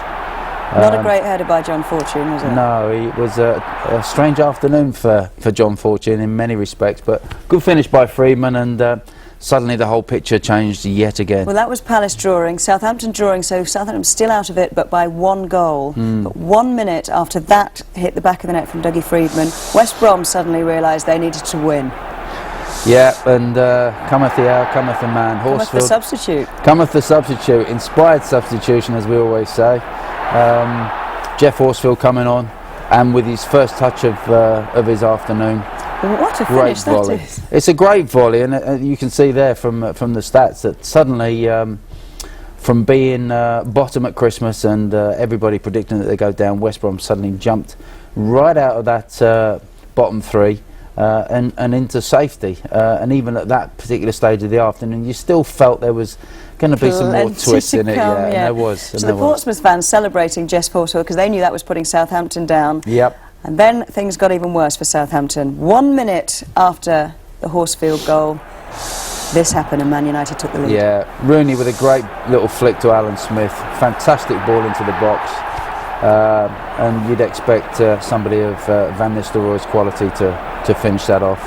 A: Not a great header by John Fortune, was it?
H: No, it was a strange afternoon for John Fortune in many respects, but good finish by Freedman, and suddenly the whole picture changed yet again.
A: Well, that was Palace drawing, Southampton drawing, so Southampton still out of it, but by 1 goal. But 1 minute after that hit the back of the net from Dougie Freedman, West Brom suddenly realised they needed to win.
H: Yeah, and cometh the hour, cometh the man.
A: Cometh the substitute.
H: Cometh the substitute. Inspired substitution, as we always say. Jeff Horsfield coming on, and with his first touch of his afternoon.
A: What a
H: great
A: finish
H: volley.
A: that is.
H: It's a great volley, and you can see there from the stats that suddenly, from being bottom at Christmas and everybody predicting that they go down, West Brom suddenly jumped right out of that bottom 3 and into safety. And even at that particular stage of the afternoon, you still felt there was going to be some more twists in it. Yeah, and there was.
A: So the Portsmouth fans celebrating Jess Horsfield because they knew that was putting Southampton down.
H: Yep.
A: And then things got even worse for Southampton. 1 minute after the Horsfield goal, this happened and Man United took the lead.
H: Yeah, Rooney with a great little flick to Alan Smith. Fantastic ball into the box. And you'd expect somebody of Van Nistelrooy's quality to finish that off.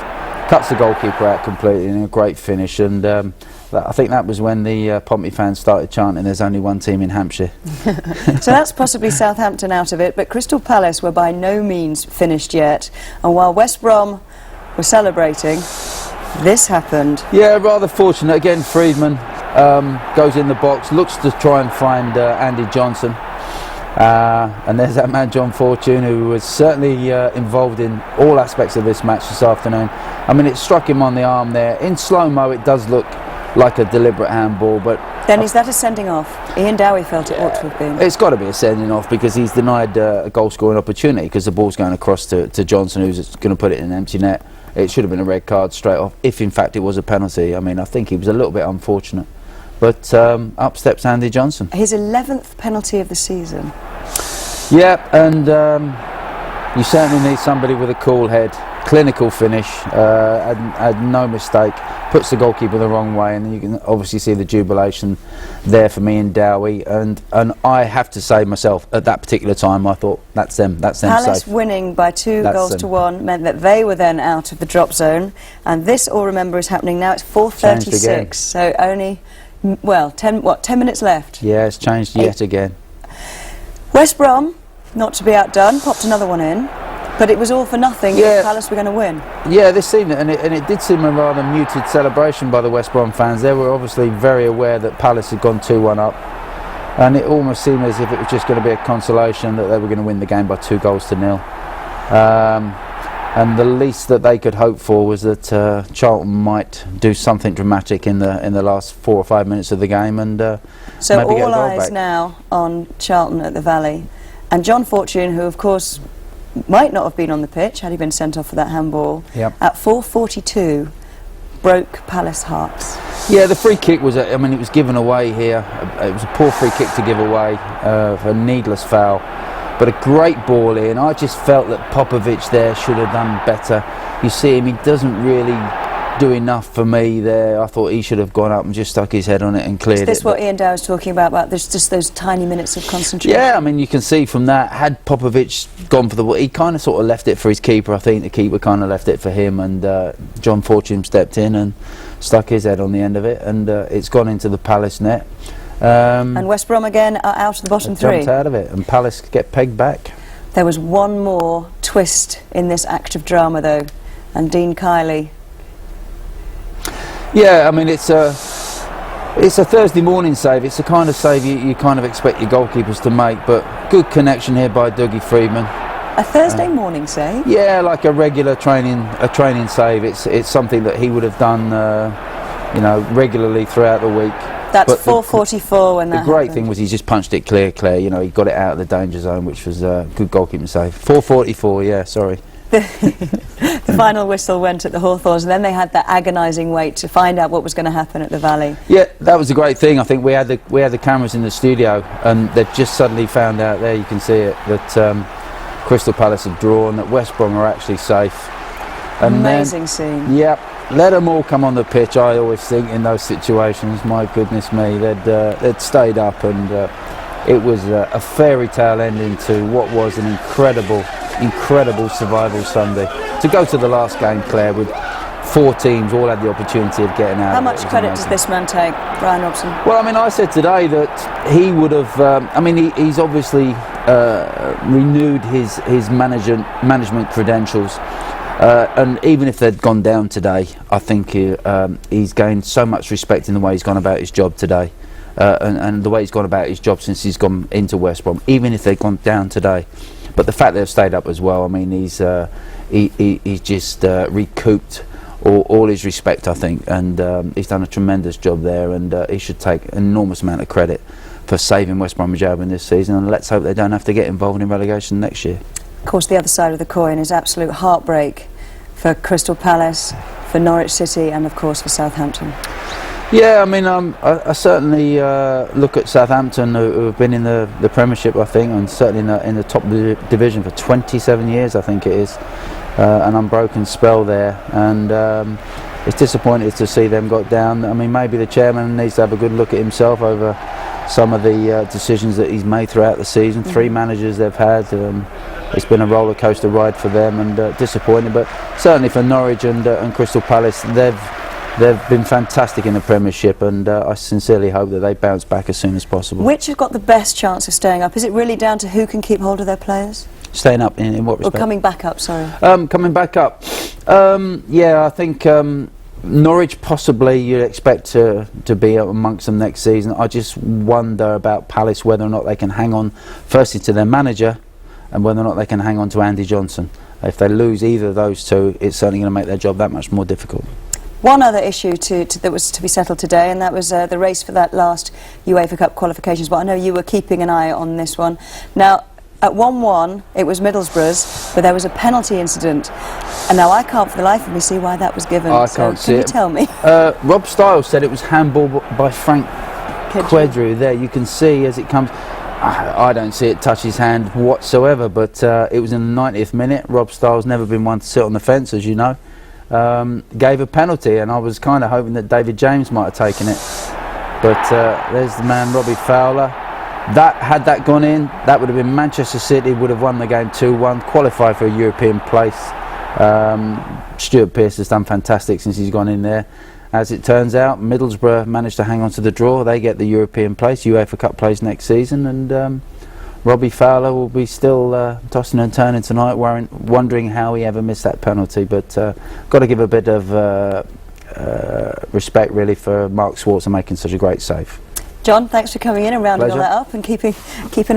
H: cuts the goalkeeper out completely in a great finish, and I think that was when the Pompey fans started chanting, "There's only one team in Hampshire."
A: So that's possibly Southampton out of it, but Crystal Palace were by no means finished yet, and while West Brom were celebrating, this happened.
H: Yeah, rather fortunate. Again, Freedman goes in the box, looks to try and find Andy Johnson. And there's that man John Fortune, who was certainly involved in all aspects of this match this afternoon. I mean, it struck him on the arm there. In slow-mo, it does look like a deliberate handball, but...
A: Then is that a sending off? Ian Dowie felt it ought to have been.
H: It's got to be a sending off, because he's denied a goal-scoring opportunity, because the ball's going across to Johnson, who's going to put it in an empty net. It should have been a red card straight off, if in fact it was a penalty. I mean, I think he was a little bit unfortunate. But up steps Andy Johnson.
A: His 11th penalty of the season.
H: Yeah, and you certainly need somebody with a cool head, clinical finish, had no mistake, puts the goalkeeper the wrong way, and you can obviously see the jubilation there for me in Dowie. And I have to say myself, at that particular time, I thought, that's them
A: Palace
H: safe.
A: winning by 2 goals to 1 meant that they were then out of the drop zone, and this, all remember, is happening now. It's 4:36, so only... Well, 10 minutes left.
H: Yeah, it's changed yet again.
A: West Brom, not to be outdone, popped another one in, but it was all for nothing.
H: Yeah.
A: Palace were going to win.
H: Yeah, this seemed, and it did seem a rather muted celebration by the West Brom fans. They were obviously very aware that Palace had gone 2-1 up, and it almost seemed as if it was just going to be a consolation that they were going to win the game by 2 goals to 0. And the least that they could hope for was that Charlton might do something dramatic in the last 4 or 5 minutes of the game, and
A: so
H: maybe get a
A: all
H: goal
A: eyes
H: back.
A: now on Charlton at the Valley, and John Fortune, who of course might not have been on the pitch had he been sent off for that handball.
H: Yep.
A: At 4:42, broke Palace hearts.
H: Yeah, the free kick was, I mean, it was given away here. It was a poor free kick to give away for a needless foul. But a great ball in. I just felt that Popovic there should have done better. You see him, he doesn't really do enough for me there. I thought he should have gone up and just stuck his head on it and cleared it.
A: Is this what Ian Dow was talking about there's just those tiny minutes of concentration?
H: Yeah, I mean, you can see from that, had Popovic gone for the ball, he kind of sort of left it for his keeper. I think the keeper kind of left it for him, and John Fortune stepped in and stuck his head on the end of it, and it's gone into the Palace net.
A: And West Brom again are out of the bottom 3.
H: Jumped out of it, and Palace get pegged back.
A: There was one more twist in this act of drama though, and Dean Kiley.
H: Yeah, I mean, it's a Thursday morning save. It's the kind of save you kind of expect your goalkeepers to make, but good connection here by Dougie Freedman.
A: A Thursday morning save?
H: Yeah, like a regular training save. It's something that he would have done, you know, regularly throughout the week.
A: That's 4:44 when that
H: happened. The great
A: happened.
H: thing was he just punched it clear. You know, he got it out of the danger zone, which was a good goalkeeping save. 4:44, yeah, sorry.
A: The final whistle went at the Hawthorns, and then they had that agonising wait to find out what was going to happen at the Valley.
H: Yeah, that was the great thing. I think we had the cameras in the studio, and they've just suddenly found out, there you can see it, that Crystal Palace have drawn, that West Brom are actually safe. And
A: amazing scene.
H: Yep, let them all come on the pitch. I always think in those situations, my goodness me, they'd stayed up, and it was a fairy tale ending to what was an incredible survival Sunday. To go to the last game, Claire, with 4 teams all had the opportunity of getting out.
A: How much credit does this man take, Brian Robson?
H: Well, I mean, I said today that he would have. I mean, he's obviously renewed his management credentials. And even if they'd gone down today, I think he's gained so much respect in the way he's gone about his job today, and the way he's gone about his job since he's gone into West Brom, even if they've gone down today. But the fact they've stayed up as well, I mean, he's just recouped all his respect, I think, and he's done a tremendous job there, and he should take an enormous amount of credit for saving West Bromwich Albion this season, and let's hope they don't have to get involved in relegation next year.
A: Of course, the other side of the coin is absolute heartbreak for Crystal Palace, for Norwich City, and of course for Southampton.
H: Yeah, I mean, I certainly look at Southampton, who have been in the Premiership, I think, and certainly in the top division for 27 years, I think it is, an unbroken spell there, and it's disappointing to see them got down. I mean, maybe the chairman needs to have a good look at himself over some of the decisions that he's made throughout the season. 3 managers they've had. it's been a roller coaster ride for them, and disappointing. But certainly for Norwich and Crystal Palace, they've been fantastic in the Premiership, and I sincerely hope that they bounce back as soon as possible.
A: Which has got the best chance of staying up? Is it really down to who can keep hold of their players?
H: Staying up in what respect?
A: Or coming back up, sorry.
H: Coming back up. Yeah, I think Norwich possibly you'd expect to be amongst them next season. I just wonder about Palace, whether or not they can hang on firstly to their manager and whether or not they can hang on to Andy Johnson. If they lose either of those two, it's certainly going to make their job that much more difficult.
A: One other issue that was to be settled today, and that was the race for that last UEFA Cup qualifications. But I know you were keeping an eye on this one. Now, at 1-1, it was Middlesbrough's, but there was a penalty incident. And now I can't for the life of me see why that was given.
H: I can't see it.
A: Can you tell me?
H: Rob Stiles said it was handball by Frank Quedru. There, you can see as it comes. I don't see it touch his hand whatsoever, but it was in the 90th minute. Rob Stiles never been one to sit on the fence, as you know. Gave a penalty, and I was kind of hoping that David James might have taken it. But there's the man, Robbie Fowler. Had that gone in, that would have been Manchester City, would have won the game 2-1, qualified for a European place. Stuart Pearce has done fantastic since he's gone in there. As it turns out, Middlesbrough managed to hang on to the draw. They get the European place, UEFA Cup place next season, and Robbie Fowler will be still tossing and turning tonight, wondering how he ever missed that penalty. But got to give a bit of respect really for Mark Schwarzer making such a great save.
A: John, thanks for coming in and rounding all that up and keeping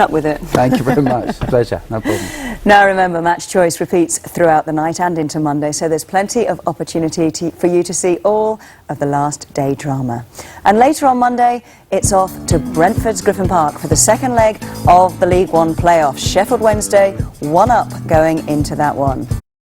A: up with it.
H: Thank you very much. Pleasure, no problem.
A: Now remember, Match Choice repeats throughout the night and into Monday, so there's plenty of opportunity for you to see all of the last day drama. And later on Monday, it's off to Brentford's Griffin Park for the second leg of the League One playoffs. Sheffield Wednesday 1 up going into that one.